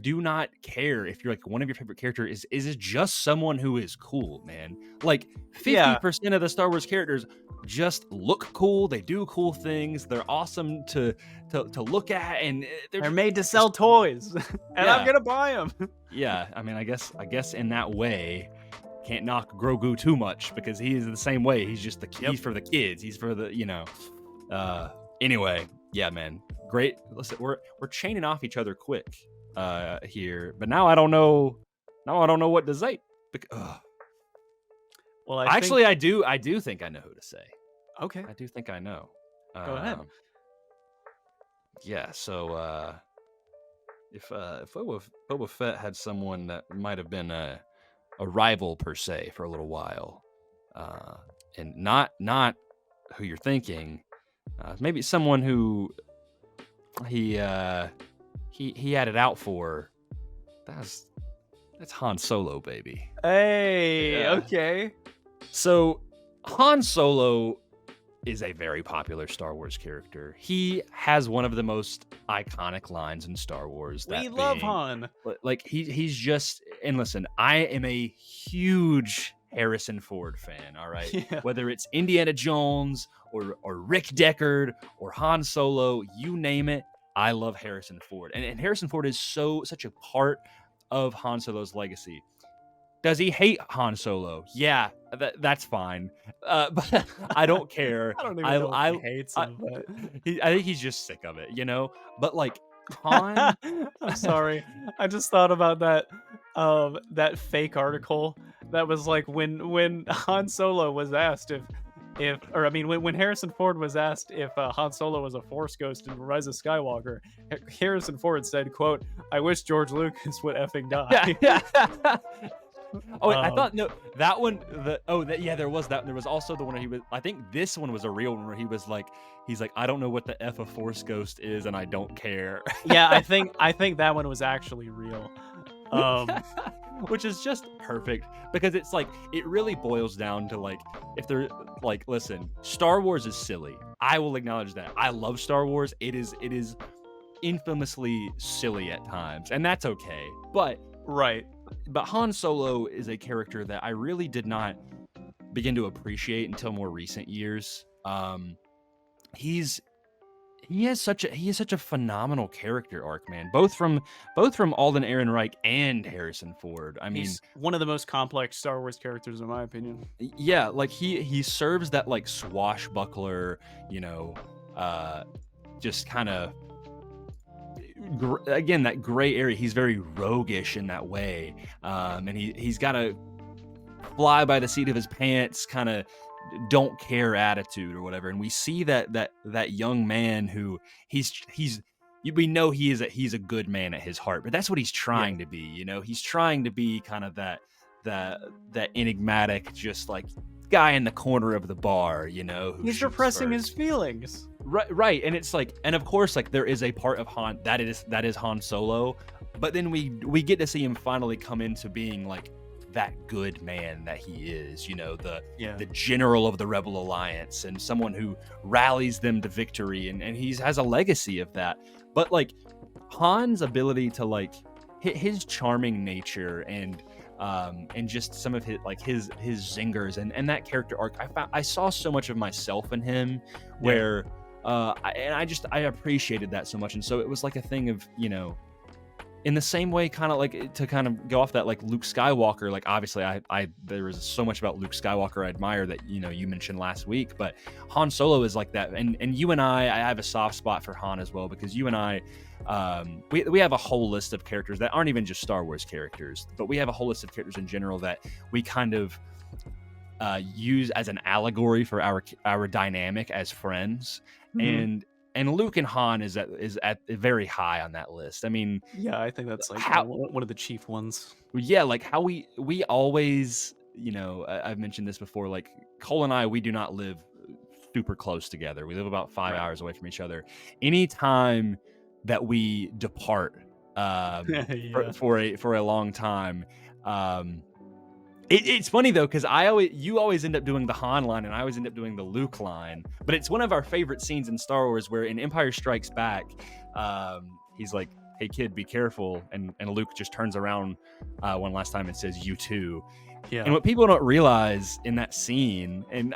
do not care if you're like one of your favorite characters is it just someone who is cool, man. Like Yeah, 50% of the Star Wars characters just look cool, they do cool things, they're awesome to look at, and they're made to sell toys, and I'm yeah, gonna buy them. yeah. I mean, I guess in that way, can't knock Grogu too much because he is the same way. He's just he's for the kids. He's for the Anyway, yeah, man, great. Listen, we're chaining off each other quick here, but now I don't know. Now I don't know what to say. Well, Actually, I do think I know who to say. Okay, I do think I know. go ahead. Yeah. So if Boba Fett had someone that might have been a rival per se for a little while, and not who you're thinking, maybe someone who he had it out for. That's Han Solo, baby. Hey, Yeah. okay. So Han Solo is a very popular Star Wars character. He has one of the most iconic lines in Star Wars. We love Han. Like he's just, and listen, I am a huge Harrison Ford fan. All right, Yeah. whether it's Indiana Jones or Rick Deckard or Han Solo, you name it, I love Harrison Ford, and Harrison Ford is such a part of Han Solo's legacy. Does he hate Han Solo? Yeah, that's fine. But I don't care. I don't even know if he hates I- him, but I think he's just sick of it, you know? But like Han, I'm sorry. I just thought about that fake article that was like when Han Solo was asked when Harrison Ford was asked if Han Solo was a Force ghost in Rise of Skywalker, Harrison Ford said, "quote I wish George Lucas would effing die." Oh, wait, I thought no, that one. There was that. There was also the one where he was. I think this one was a real one where he's like, I don't know what the F a Force ghost is, and I don't care. Yeah, I think that one was actually real. Which is just perfect because it's like it really boils down to like if they're like, listen, Star Wars is silly. I will acknowledge that. I love Star Wars. It is infamously silly at times, and that's okay. But Right. Han Solo is a character that I really did not begin to appreciate until more recent years. He has such a phenomenal character arc, man. Both from Alden Ehrenreich and Harrison Ford. I mean, He's one of the most complex Star Wars characters in my opinion. yeah, like he serves that like swashbuckler, just kind of again that gray area. He's very roguish in that way, and he's got a fly by the seat of his pants kind of don't care attitude or whatever. And we see that young man who we know he's a good man at his heart, but that's what he's trying to be. He's trying to be kind of that enigmatic, just like guy in the corner of the bar, who He's repressing his feelings. Right, and it's like, and of course, like there is a part of Han that is Han Solo, but then we get to see him finally come into being like that good man that he is, the general of the Rebel Alliance and someone who rallies them to victory, and he has a legacy of that. But like Han's ability to like his charming nature and just some of his zingers and that character arc, I saw so much of myself in him where I appreciated that so much. And so it was like a thing of, in the same way, kind of like to kind of go off that, like Luke Skywalker, like obviously there was so much about Luke Skywalker I admire that, you mentioned last week, but Han Solo is like that. And you and I have a soft spot for Han as well, because you and I, we have a whole list of characters that aren't even just Star Wars characters, but we have a whole list of characters in general that we kind of use as an allegory for our dynamic as friends. Mm-hmm. And Luke and Han is at very high on that list. I mean, yeah, I think that's like one of the chief ones. Yeah, like how we always, I've mentioned this before, like Cole and I, we do not live super close together. We live about 5 hours away from each other. Anytime that we depart Yeah. for a long time, it's funny though, because you always end up doing the Han line and I always end up doing the Luke line. But it's one of our favorite scenes in Star Wars where in Empire Strikes Back, he's like, "Hey kid, be careful," and Luke just turns around one last time and says, "You too." Yeah. And what people don't realize in that scene, and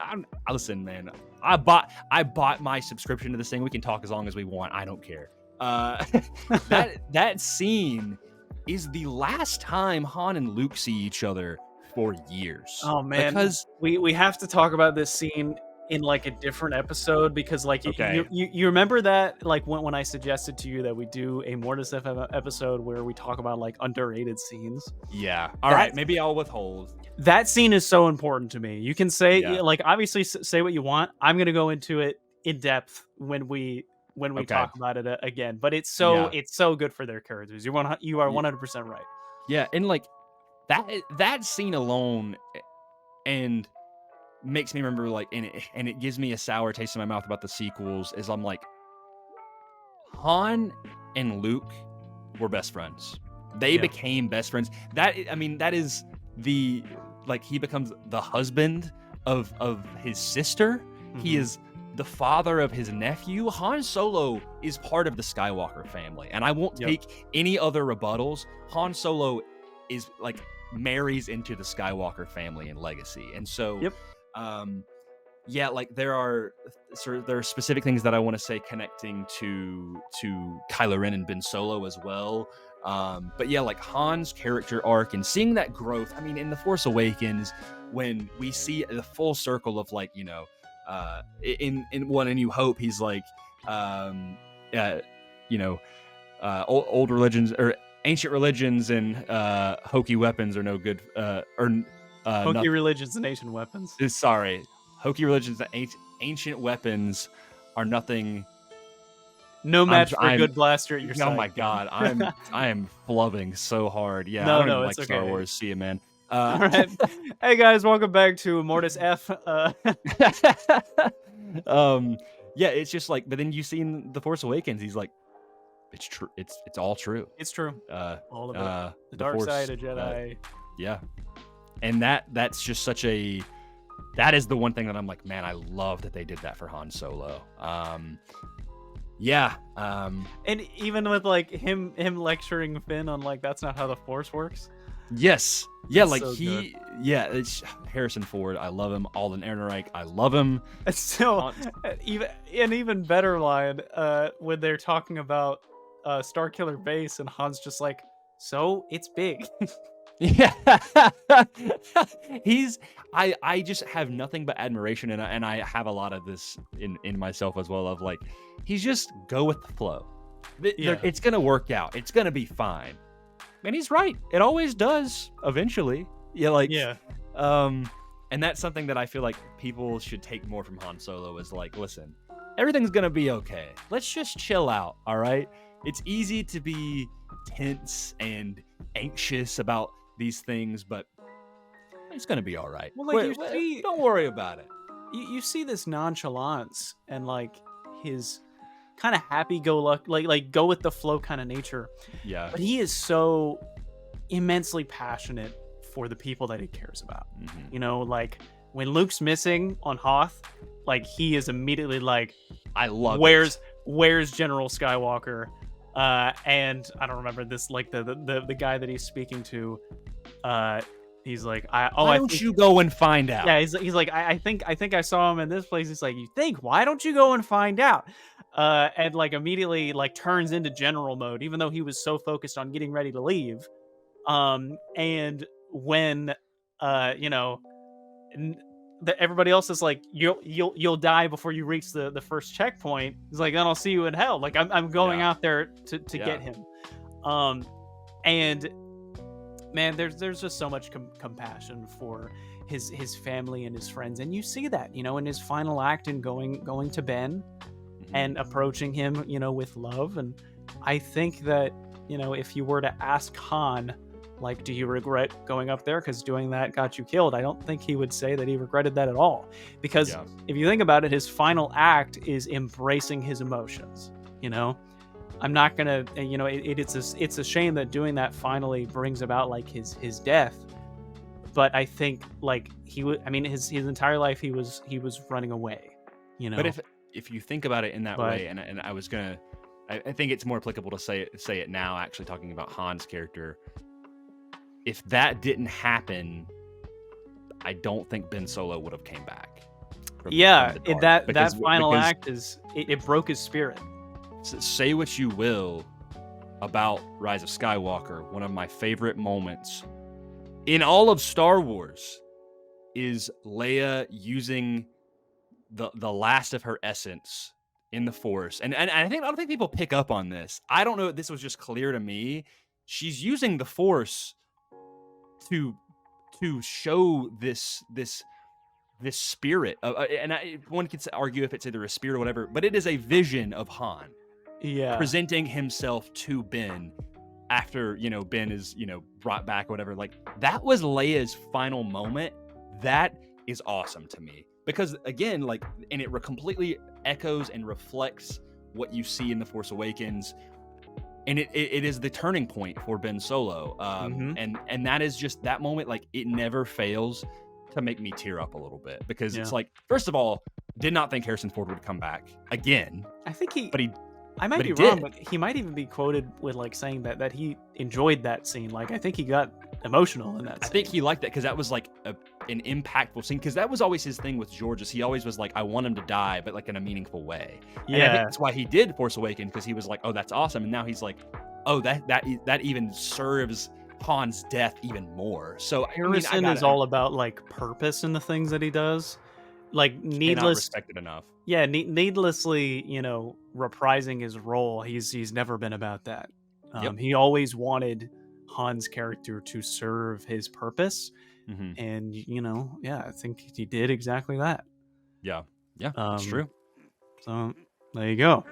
listen, man, I bought my subscription to this thing. We can talk as long as we want. I don't care. That scene is the last time Han and Luke see each other for years. Oh man, because we have to talk about this scene in like a different episode, because like Okay. you remember that, like when I suggested to you that we do a Mortis FM episode where we talk about like underrated scenes. Yeah. All right. Maybe I'll withhold. That scene is so important to me. You can say Yeah. like obviously say what you want. I'm gonna go into it in depth when we Okay. talk about it again. But it's Yeah. so good for their characters. You are 100% right. Yeah, and like that scene alone, and makes me remember like, and it gives me a sour taste in my mouth about the sequels. Is I'm like, Han and Luke were best friends. They Yeah. became best friends. That is the, like, he becomes the husband of his sister. He Mhm. is the father of his nephew. Han Solo is part of the Skywalker family, and I won't Yep. take any other rebuttals. Han Solo is like marries into the Skywalker family and legacy, and so Yep. yeah, like there are specific things that I want to say connecting to Kylo Ren and Ben Solo as well. But yeah, like Han's character arc and seeing that growth. I mean, in The Force Awakens, when we see the full circle of like, in One A New Hope, he's like, old religions or ancient religions and hokey weapons are no good. Hokey religions and ancient weapons. Sorry, hokey religions and ancient weapons are nothing. No match for a good blaster at your side. Oh my god, I am flubbing so hard. Yeah, No, I don't even it's like Star okay. Wars. See you, man. All right. Hey guys, welcome back to Mortis F. Yeah, it's just like, but then you see in The Force Awakens, he's like, it's true. It's all true. It's true. All of it. The dark Force, side of Jedi. Yeah, and that's just such a. That is the one thing that I'm like, man, I love that they did that for Han Solo. Yeah. And even with like him lecturing Finn on like that's not how the Force works. Yes. Yeah, It's like so he. Good. Yeah, it's Harrison Ford. I love him. Alden Ehrenreich. I love him. It's still even better line when they're talking about Starkiller Base and Han's just like, so it's big. Yeah. I just have nothing but admiration, and I have a lot of this in myself as well, of like, he's just go with the flow. Yeah. It's gonna work out. It's gonna be fine. And he's right. It always does eventually. Yeah, like and that's something that I feel like people should take more from Han Solo, is like, listen, everything's gonna be okay. Let's just chill out, all right? It's easy to be tense and anxious about these things, but it's gonna be all right. Well, like don't worry about it. You see this nonchalance and like his kind of happy-go-lucky, like go with the flow kind of nature. Yeah. But he is so immensely passionate for the people that he cares about. Mm-hmm. You know, like when Luke's missing on Hoth, like he is immediately like, I love where's General Skywalker? And I don't remember this, like the guy that he's speaking to, he's like, why don't you go and find out? Yeah, he's like, I think I saw him in this place. He's like, you think? Why don't you go and find out? And like immediately like turns into general mode, even though he was so focused on getting ready to leave. And when everybody else is like, you'll die before you reach the first checkpoint. He's like, then I'll see you in hell. Like I'm going out there to get him. And man, there's just so much compassion for his family and his friends, and you see that, in his final act and going to Ben and approaching him, with love. And I think that, if you were to ask Han Like, do you regret going up there because doing that got you killed? I don't think he would say that he regretted that at all. Because Yeah. if you think about it, his final act is embracing his emotions. You know, I'm not gonna, it's a shame that doing that finally brings about like his death. But I think like he would, I mean, his entire life he was running away. You know, But if you think about it in that But- way, and I was gonna, I think it's more applicable to say it now. Actually, talking about Han's character, if that didn't happen, I don't think Ben Solo would have came back. from the dark. that final act it broke his spirit. Say what you will about Rise of Skywalker, one of my favorite moments in all of Star Wars is Leia using the last of her essence in the Force. And I don't think people pick up on this. I don't know if this was just clear to me. She's using the Force to show this spirit of, one could argue if it's either a spirit or whatever, but it is a vision of Han presenting himself to Ben after Ben is brought back or whatever. Like, that was Leia's final moment. That is awesome to me, because again, like, and it completely echoes and reflects what you see in The Force Awakens, and it is the turning point for Ben Solo. And that is just that moment. Like, it never fails to make me tear up a little bit, because it's like, first of all, did not think Harrison Ford would come back again. I might be wrong, but he might even be quoted with like saying that he enjoyed that scene. Like, I think he got emotional in that scene. I think he liked that because that was like an impactful scene, because that was always his thing with George, is he always was like, I want him to die, but like in a meaningful way. And I think that's why he did Force Awakens, because he was like, oh, that's awesome. And now he's like, oh, that even serves Han's death even more. So Harrison is all about like purpose in the things that he does. Like, not respected enough. Yeah, needlessly, reprising his role. He's never been about that. He always wanted Han's character to serve his purpose, and I think he did exactly that. Yeah, it's true. So there you go.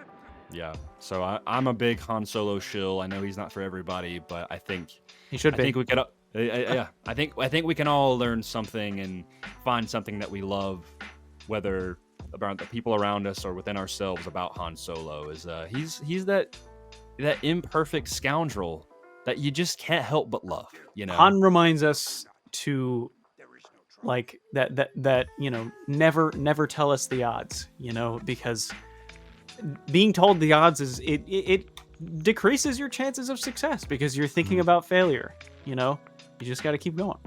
Yeah, so I'm a big Han Solo shill. I know he's not for everybody, but I think he should be. I think we could. I think we can all learn something and find something that we love, whether about the people around us or within ourselves, about Han Solo. Is he's that imperfect scoundrel that you just can't help but love. Han reminds us to like that never tell us the odds, because being told the odds is it decreases your chances of success, because you're thinking about failure. You just got to keep going.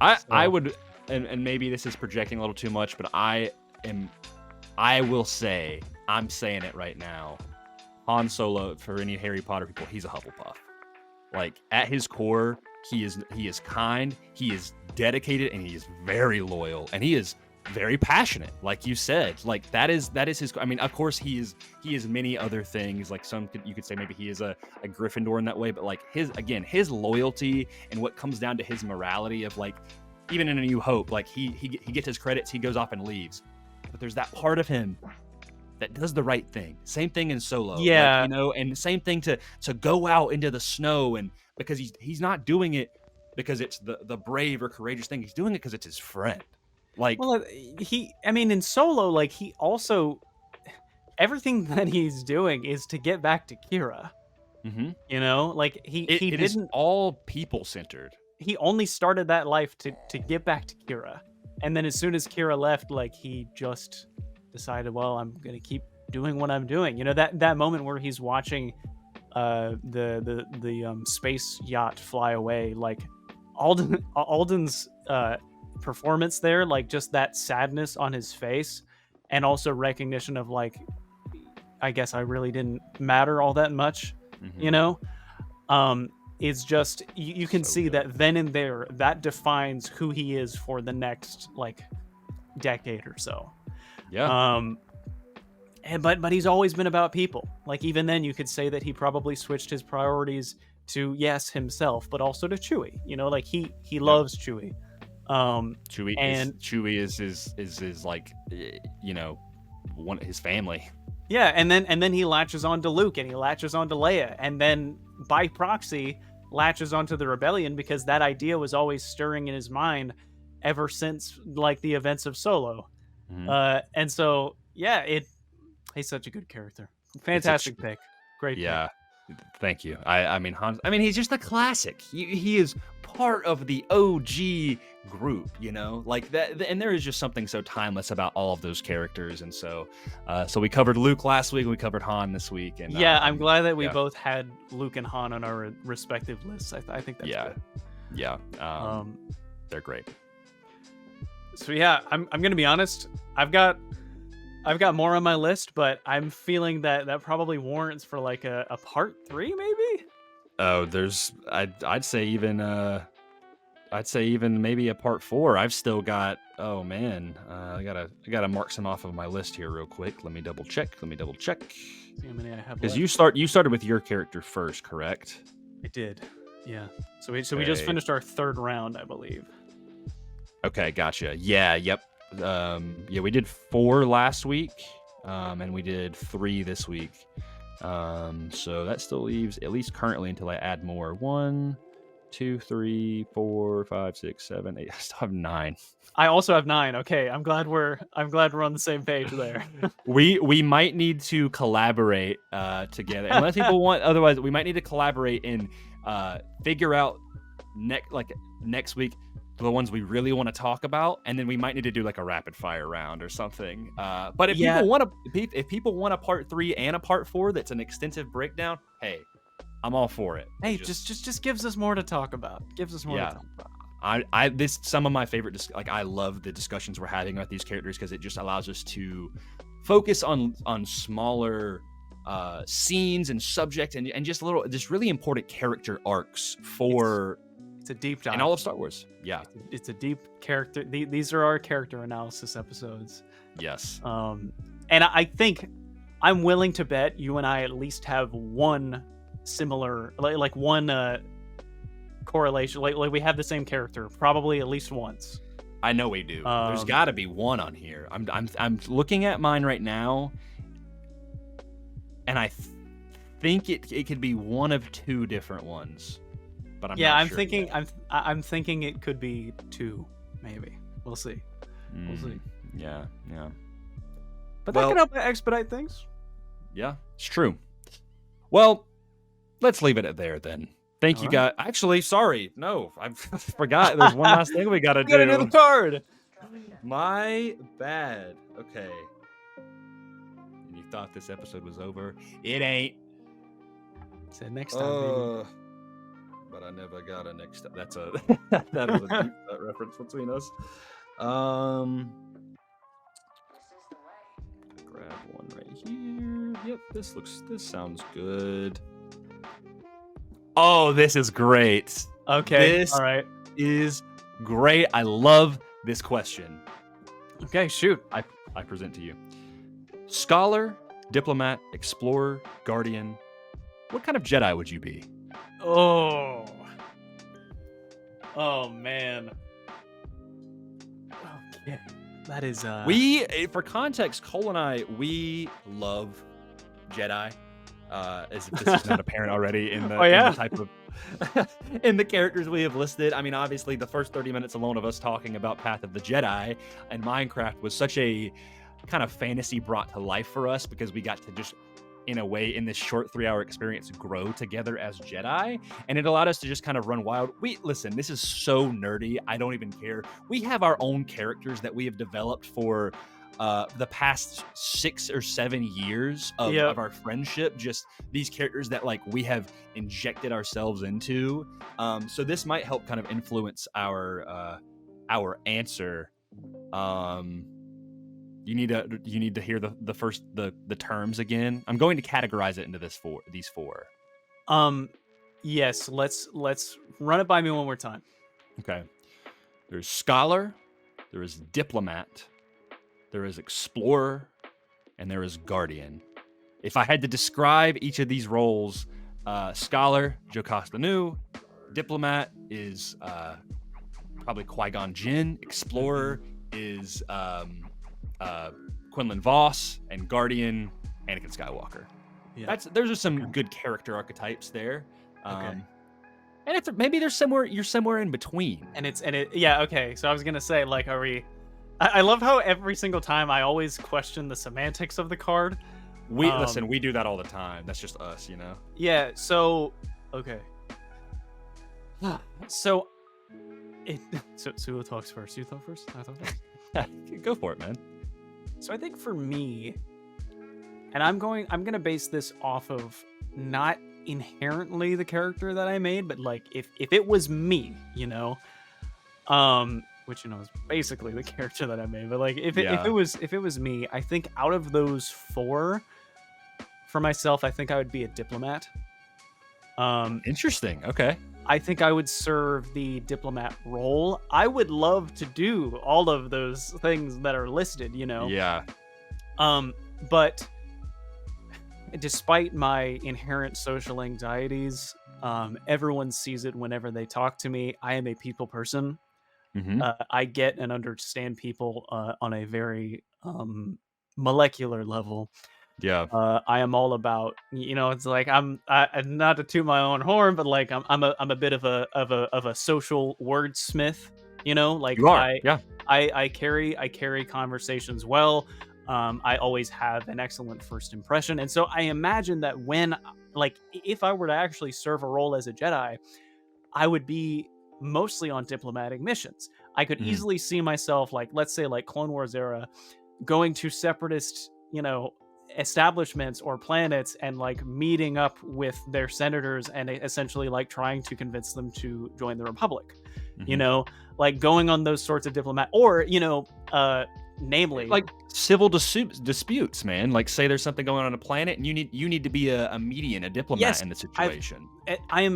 I would, and maybe this is projecting a little too much, but I will say, I'm saying it right now, Han Solo, for any Harry Potter people, he's a Hufflepuff. Like, at his core, he is kind, he is dedicated, and he is very loyal, and he is very passionate, like you said. Like, that is his. I mean, of course, he is many other things. Like, you could say maybe he is a Gryffindor in that way, but like his loyalty and what comes down to his morality of, like, even in A New Hope, like he gets his credits, he goes off and leaves, but there's that part of him that does the right thing. Same thing in Solo. Yeah. Like, and the same thing to go out into the snow, and because he's not doing it because it's the brave or courageous thing. He's doing it because it's his friend. Like, well, in Solo, like, he also, everything that he's doing is to get back to Kira. Like, it is all people centered. He only started that life to get back to Kira, and then as soon as Kira left, like, he just decided, well, I'm gonna keep doing what I'm doing. That moment where he's watching the space yacht fly away, like, Alden's performance there, like, just that sadness on his face, and also recognition of, like, I guess I really didn't matter all that much. It's just, you can see that then and there, that defines who he is for the next, like, decade or so. But he's always been about people. Like, even then, you could say that he probably switched his priorities to, yes, himself, but also to Chewie. Like, he loves Chewie. Chewie is his like, one his family. Yeah, and then he latches on to Luke, and he latches on to Leia, and then by proxy, latches onto the rebellion because that idea was always stirring in his mind ever since like the events of Solo. Mhm. And so yeah, he's such a good character. It's a Fantastic pick. Great pick. Yeah, thank you. I mean, Han. I mean, he's just a classic. He is part of the OG group, you know, like that. And there is just something so timeless about all of those characters. And so, so we covered Luke last week. We covered Han this week. And Yeah, I'm glad that we yeah. both had Luke and Han on our respective lists. I think that's Yeah, good. yeah. They're great. So yeah, I'm gonna be honest. I've got more on my list, but I'm feeling that probably warrants for like a part 3, maybe. Oh, I'd say even maybe a part 4. I've still got. Oh man, I gotta mark some off of my list here real quick. Let me double check. See how many I have. Because left. you started with your character first, correct? I did. Yeah. So we just Okay. finished our 3rd round, I believe. Okay, gotcha. Yeah, yep. Yeah, we did 4 last week, and we did 3 this week. So that still leaves, at least currently, until I add more. 1, 2, 3, 4, 5, 6, 7, 8. I still have 9. I also have 9. Okay, I'm glad we're on the same page there. We might need to collaborate together, unless people want. Otherwise, we might need to collaborate and figure out next week the ones we really want to talk about, and then we might need to do like a rapid fire round or something. But if people want a part 3 and a part 4 that's an extensive breakdown, hey, I'm all for it. Hey, just gives us more to talk about. Gives us more to talk about. Some of my favorite I love the discussions we're having about these characters because it just allows us to focus on smaller scenes and subjects and just really important character arcs for it's a deep dive in all of Star Wars. Yeah, it's a deep character. These are our character analysis episodes. Yes. And I think I'm willing to bet you and I at least have one similar, like one correlation. Like we have the same character probably at least once. I know we do. There's got to be one on here. I'm looking at mine right now, and I think it could be one of 2 different ones. But I'm sure thinking yet. I'm thinking it could be 2, maybe. We'll see. We'll see. Yeah. But that could help expedite things. Yeah, it's true. Well, let's leave it at there then. Thank you, guys. Actually, sorry. No, I forgot. There's one last thing we gotta do. Gotta do the card. My bad. Okay. You thought this episode was over? It ain't. Said next time, baby. But I never got a next time. That's a that is a deep reference between us. Grab one right here. Yep, this sounds good. Oh, this is great. Okay. This all right. is great. I love this question. Okay, shoot. I present to you. Scholar, diplomat, explorer, guardian. What kind of Jedi would you be? Oh man. Okay. That is For context, Cole and I, we love Jedi. As if this is not apparent already in the, in the type of in the characters we have listed. I mean, obviously the first 30 minutes alone of us talking about Path of the Jedi and Minecraft was such a kind of fantasy brought to life for us because we got to just, in a way, in this short 3-hour experience, grow together as Jedi, and it allowed us to just kind of run wild. Listen, this is so nerdy, I don't even care. We have our own characters that we have developed for the past 6 or 7 years of our friendship, just these characters that like we have injected ourselves into. So this might help kind of influence our answer. You need to hear the first the terms again. I'm going to categorize it into these four. Yes, let's run it by me one more time. Okay. There's scholar, there is diplomat, there is explorer, and there is guardian. If I had to describe each of these roles, scholar, Jocasta Nu, diplomat is probably Qui-Gon Jinn, explorer is Quinlan Vos, and guardian, Anakin Skywalker. Yeah. There's just some good character archetypes there. Okay. And if maybe there's somewhere you're somewhere in between. Yeah, okay. So I was gonna say, like, are we? I love how every single time I always question the semantics of the card. Listen, we do that all the time. That's just us, you know. Yeah. So okay. So so who talks first? You talk first. I talk first. Go for it, man. So I think for me, and I'm gonna base this off of not inherently the character that I made, but like if it was me, you know, which you know is basically the character that I made, but like if it was me, I think out of those four, for myself, I think I would be a diplomat. Interesting. Okay. I think I would serve the diplomat role. I would love to do all of those things that are listed, you know. Yeah. But despite my inherent social anxieties, everyone sees it whenever they talk to me. I am a people person. Mm-hmm. I get and understand people on a very molecular level. Yeah. I am all about, you know, it's like I'm not to toot my own horn, but like I'm a bit of a social wordsmith, you know, like You are. Yeah. I carry conversations well. I always have an excellent first impression. And so I imagine that if I were to actually serve a role as a Jedi, I would be mostly on diplomatic missions. I could easily see myself, like, let's say like Clone Wars era, going to separatist, you know, establishments or planets and like meeting up with their senators and essentially like trying to convince them to join the Republic. You know, like going on those sorts of diplomat, or, you know, namely like civil disputes, man. Like, say there's something going on a planet and you need to be a median, a diplomat in the situation. My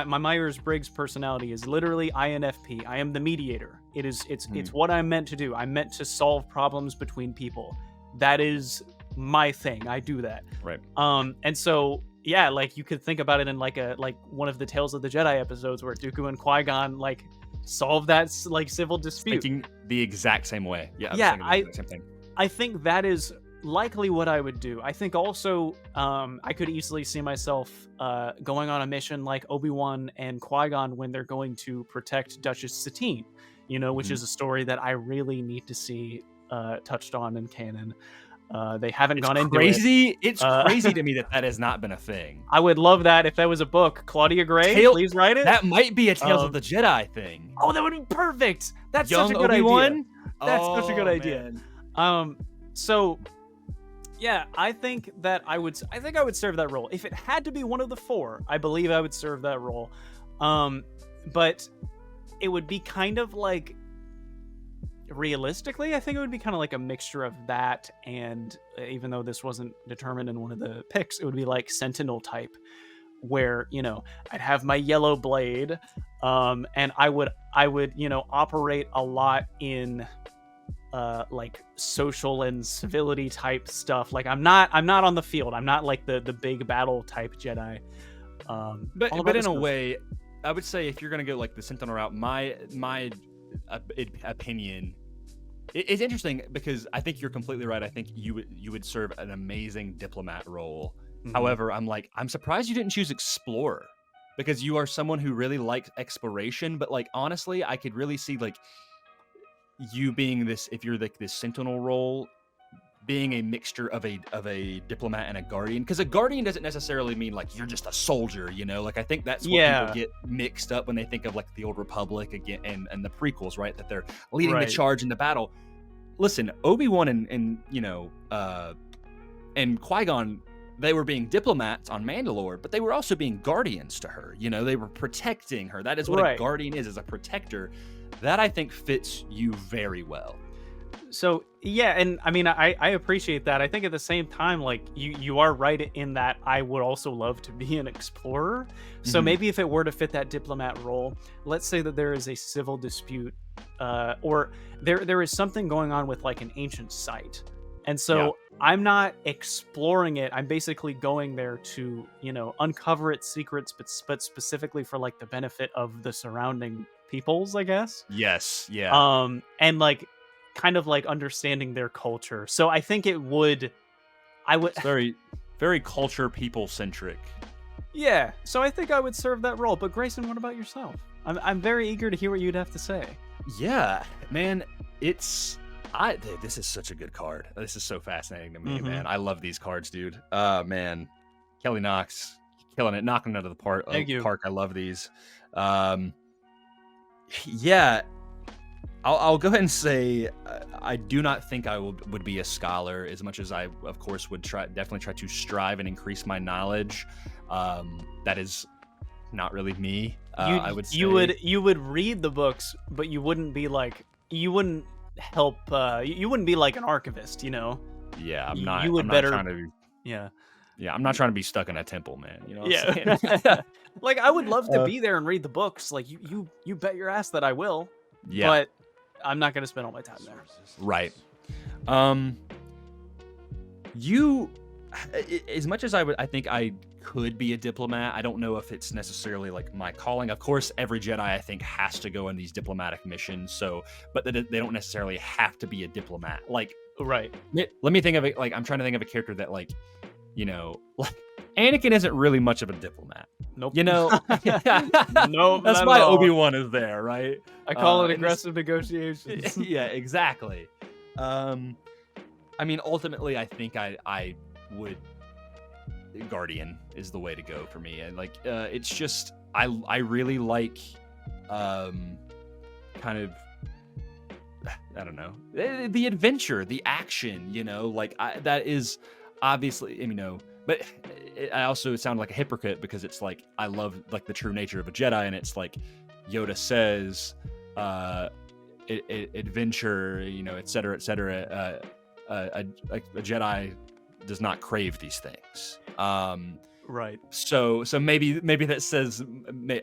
Myers-Briggs personality is literally INFP. I am the mediator. It's what I'm meant to do. I'm meant to solve problems between people. That is my thing. I do that. Right. And so yeah, like you could think about it in like one of the Tales of the Jedi episodes where Dooku and Qui-Gon like solve that like civil dispute. Thinking the exact same way. Yeah. Same thing. I think that is likely what I would do. I think also I could easily see myself going on a mission like Obi-Wan and Qui-Gon when they're going to protect Duchess Satine, you know, which is a story that I really need to see touched on in canon. They haven't gone into it. It's crazy to me that has not been a thing. I would love that if that was a book. Claudia Gray, please write it. That might be a Tales of the Jedi thing. Oh, that would be perfect. That's Young such a good Obi-Wan? idea. That's such a good idea. So yeah, I think I would serve that role. If it had to be one of the four, I believe I would serve that role. But it would be kind of like, realistically, I think it would be kind of like a mixture of that, and even though this wasn't determined in one of the picks, it would be like Sentinel type, where, you know, I'd have my yellow blade, and I would you know, operate a lot in like social and civility type stuff. Like I'm not on the field. I'm not like the big battle type Jedi. But in a way, I would say if you're gonna go like the Sentinel route, my opinion, it's interesting because I think you're completely right. I think you would serve an amazing diplomat role. However, I'm surprised you didn't choose explorer, because you are someone who really likes exploration. But like honestly, I could really see like you being this, if you're like this Sentinel role, being a mixture of a diplomat and a guardian, because a guardian doesn't necessarily mean like you're just a soldier, you know. Like I think that's what people get mixed up when they think of like the Old Republic again and the prequels, right? That they're leading the charge in the battle. Listen, Obi-Wan and you know and Qui-Gon, they were being diplomats on Mandalore, but they were also being guardians to her. You know, they were protecting her. That is what a guardian is a protector. That I think fits you very well. So yeah, and I mean, I appreciate that. I think at the same time, like you are right in that I would also love to be an explorer. So maybe if it were to fit that diplomat role, let's say that there is a civil dispute, or there is something going on with like an ancient site, and so I'm not exploring it. I'm basically going there to, you know, uncover its secrets, but specifically for like the benefit of the surrounding peoples, I guess. Yes. Yeah. And like, kind of like understanding their culture. So I think it's very, very culture people centric. Yeah, so I think I would serve that role. But Grayson, what about yourself? I'm very eager to hear what you'd have to say. Yeah, man, this is such a good card. This is so fascinating to me, Mm-hmm. man. I love these cards, dude. Man, Kelly Knox killing it, knocking it out of the Thank you. park. I love these. Um, yeah, I'll go ahead and say I do not think I would be a scholar as much as I, of course, would definitely try to strive and increase my knowledge. That is not really me. I would say You would read the books, but you wouldn't be like you wouldn't help. You wouldn't be like an archivist, you know. yeah, You would I'm not better. trying to. Yeah. Yeah, I'm not trying to be stuck in a temple, man. You know what I'm Yeah. saying? Like I would love to Uh, be there and read the books. Like you bet your ass that I will. yeah, But I'm not gonna spend all my time there. right. Um, you, as much as I think I could be a diplomat, I don't know if it's necessarily like my calling. Of course, every Jedi I think has to go on these diplomatic missions. So, but they don't necessarily have to be a diplomat. Like, Right. let me think of it. Like, I'm trying to think of a character that, like, like Anakin isn't really much of a diplomat. Nope. You know, Nope. that's Not at why all. Obi-Wan is there, right? I call it and this- aggressive negotiations. yeah, exactly. I mean, ultimately, I think I would. Guardian is the way to go for me, and like, it's just I really like, kind of. I don't know, the adventure, the action. Like that is obviously, but I also sound like a hypocrite because it's like I love like the true nature of a Jedi, and it's like Yoda says, adventure, et cetera, et cetera. A Jedi does not crave these things. Right. So maybe that says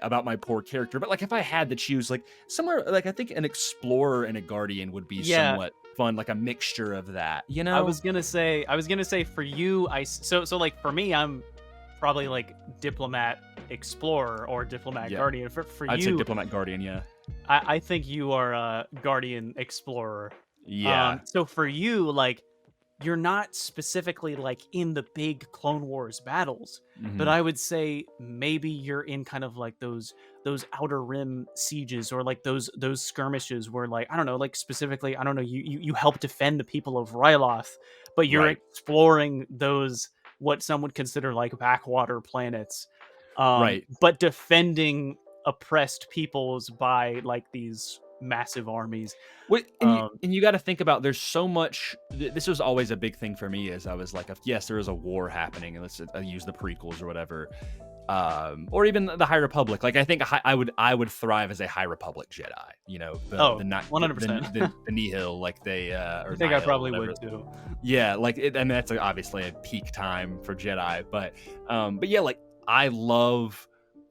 about my poor character, but like if I had to choose, like somewhere, like I think an explorer and a guardian would be somewhat fun, like a mixture of that. I was gonna say for you, so like for me, I'm probably like diplomat explorer or diplomat guardian. For I'd you, say diplomat guardian, yeah. I think you are a guardian explorer. Yeah. So for you, like you're not specifically like in the big Clone Wars battles, but I would say maybe you're in kind of like those Outer Rim sieges or like those skirmishes where, like, I don't know, like specifically, I don't know, you help defend the people of Ryloth, but you're exploring those what some would consider like backwater planets, Right. but defending oppressed peoples by like these massive armies. Wait, and you got to think about, there's so much. This was always a big thing for me, as I was like, yes, there is a war happening, and let's use the prequels or whatever, or even the High Republic. Like I think I would thrive as a High Republic Jedi. The 100%. the Nihil, like they. I think I probably would too. Yeah, like I mean that's obviously a peak time for Jedi, but yeah, like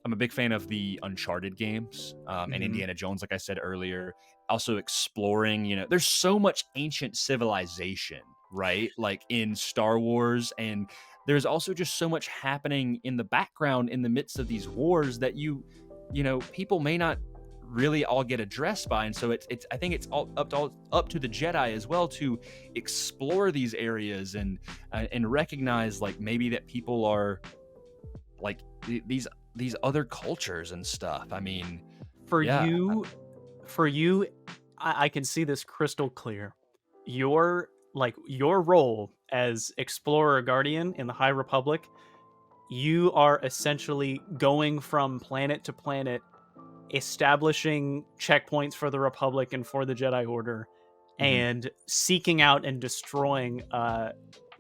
I'm a big fan of the Uncharted games, and Indiana Jones, like I said earlier. Also exploring, there's so much ancient civilization, right? Like in Star Wars, and there's also just so much happening in the background in the midst of these wars that people may not really all get addressed by, and so it's I think it's all up to the Jedi as well to explore these areas and recognize like maybe that people are like these other cultures and stuff. I mean, for you, I can see this crystal clear. Your role as explorer guardian in the High Republic, you are essentially going from planet to planet, establishing checkpoints for the Republic and for the Jedi Order, and seeking out and destroying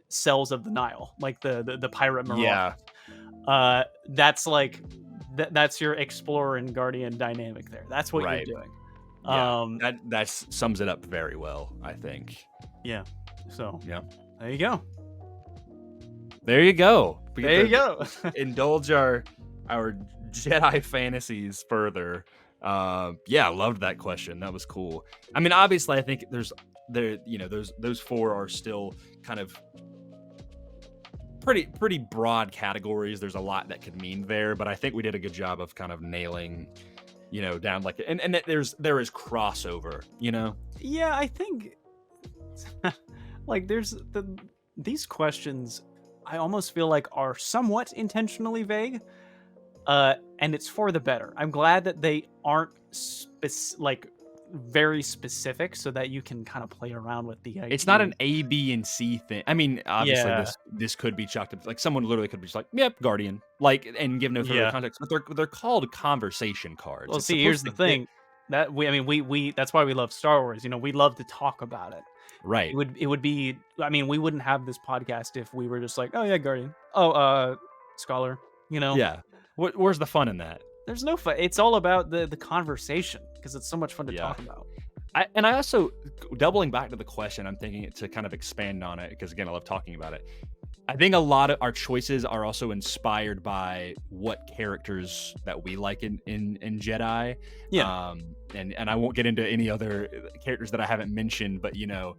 cells of the Nile, like the pirate marauders. Yeah. That's like that's your explorer and guardian dynamic there. That's what you're doing. Yeah, that sums it up very well, I think. Yeah. So yeah, there you go. There you go. There you go. Indulge our Jedi fantasies further. Yeah, I loved that question. That was cool. I mean, obviously, I think those four are still kind of pretty broad categories. There's a lot that could mean there, but I think we did a good job of kind of nailing, down like, and that there is crossover, Yeah, I think like there's these questions I almost feel like are somewhat intentionally vague. and it's for the better. I'm glad that they aren't very specific, so that you can kind of play around with the idea. It's not an A, B, and C thing. I mean, obviously Yeah. this could be chalked up. Like someone literally could be just like, "Yep, Guardian," like, and give no further Yeah. context. But they're called conversation cards. Well, It's see, here's supposed the to get thing. That we that's why we love Star Wars. We love to talk about it. right. It would be, I mean, we wouldn't have this podcast if we were just like, oh yeah, Guardian. Oh, Scholar. Yeah. Where's the fun in that? There's no fun. It's all about the conversation, because it's so much fun to Yeah. talk about. And I also, doubling back to the question, I'm thinking to kind of expand on it, because again, I love talking about it. I think a lot of our choices are also inspired by what characters that we like in Jedi. Yeah. And I won't get into any other characters that I haven't mentioned, but your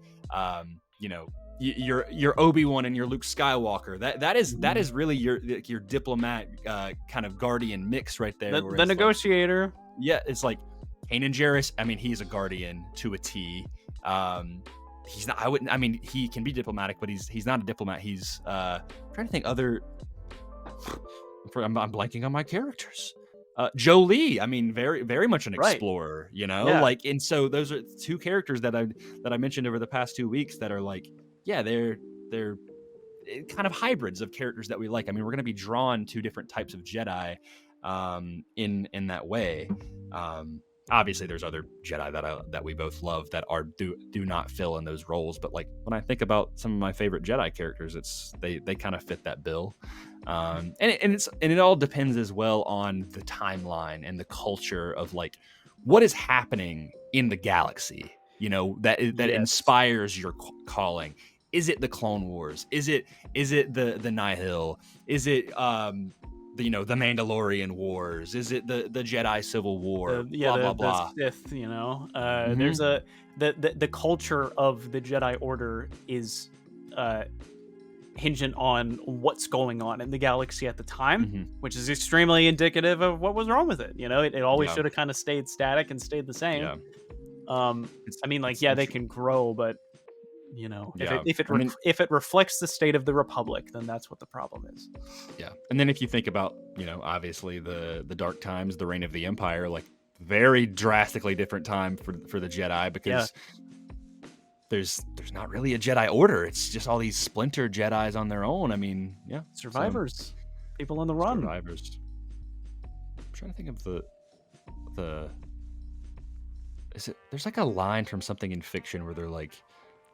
Obi-Wan and your Luke Skywalker. That is really your diplomat kind of guardian mix right there. The negotiator. It's like Kanan Jarrus. I mean, he's a guardian to a T. He's not. I mean, he can be diplomatic, but he's not a diplomat. He's I'm trying to think other. I'm blanking on my characters. Jolie. I mean, very very much an Right. explorer. Yeah. Like, and so those are two characters that I mentioned over the past 2 weeks that are like, yeah, they're kind of hybrids of characters that we like. I mean, we're going to be drawn to different types of Jedi in that way. Obviously there's other Jedi that we both love that do not fill in those roles, but like when I think about some of my favorite Jedi characters, they kind of fit that bill. And it all depends as well on the timeline and the culture of like what is happening in the galaxy, that Yes. inspires your calling. Is it the Clone Wars? Is it the Nihil? Is it the Mandalorian Wars? Is it the Jedi Civil War? Blah blah blah. The Sith. There's the culture of the Jedi Order is hingent on what's going on in the galaxy at the time, which is extremely indicative of what was wrong with it. It always should have kind of stayed static and stayed the same. Yeah. I mean, like, they can grow, but if it reflects the state of the Republic, then that's what the problem is. Yeah. And then if you think about, obviously the Dark Times, the reign of the Empire, like very drastically different time for the Jedi, because there's not really a Jedi Order. It's just all these splinter Jedis on their own. I mean, Survivors, people on the run. Survivors. I'm trying to think of the there's like a line from something in fiction where they're like,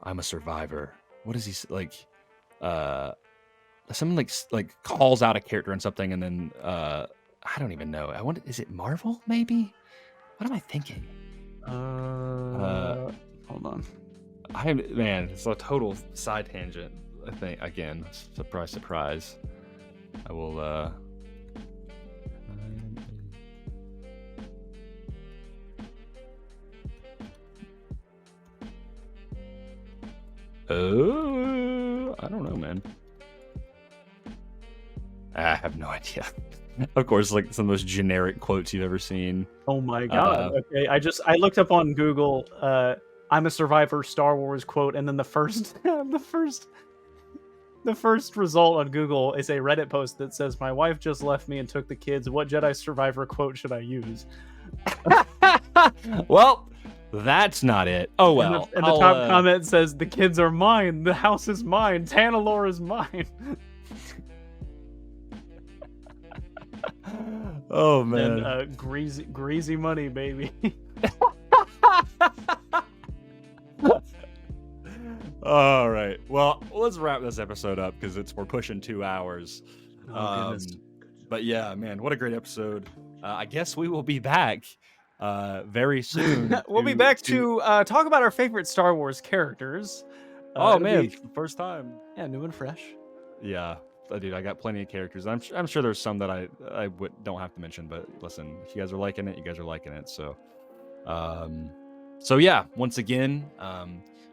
I'm a survivor. What is he like? Someone like calls out a character on something, and then I don't even know. Is it Marvel? Maybe. What am I thinking? Hold on. It's a total side tangent. I think again, surprise. I will. I don't know, man. I have no idea. Of course, like some of the most generic quotes you've ever seen. Oh my god. Okay, I looked up on Google I'm a survivor Star Wars quote, and then the first the first result on Google is a Reddit post that says, my wife just left me and took the kids. What Jedi survivor quote should I use? Well, that's not it. Oh well. And the top comment says, the kids are mine, the house is mine, Tanalor is mine. Oh man. And greasy money, baby. All right. Well, let's wrap this episode up because we're pushing 2 hours. Goodness. But yeah, man, what a great episode. I guess we will be back very soon. We'll be back to talk about our favorite Star Wars characters. Oh man, first time. Yeah, new and fresh. Yeah, dude, I got plenty of characters. I'm sure there's some that I don't have to mention, but listen, if you guys are liking it, you guys are liking it. So, yeah, once again,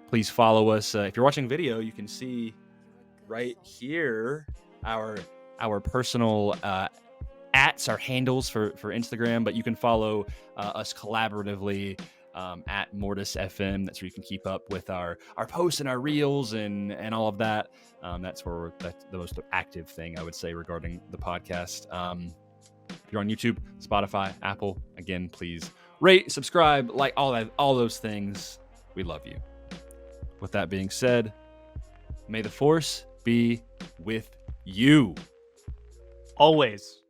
please follow us. If you're watching video, you can see right here our personal ats, our handles for Instagram, but you can follow us collaboratively at Mortis FM. That's where you can keep up with our posts and our reels and all of that. That's the most active thing I would say regarding the podcast. If you're on YouTube, Spotify, Apple, again, please rate, subscribe, like all those things. We love you. With that being said, may the force be with you. Always.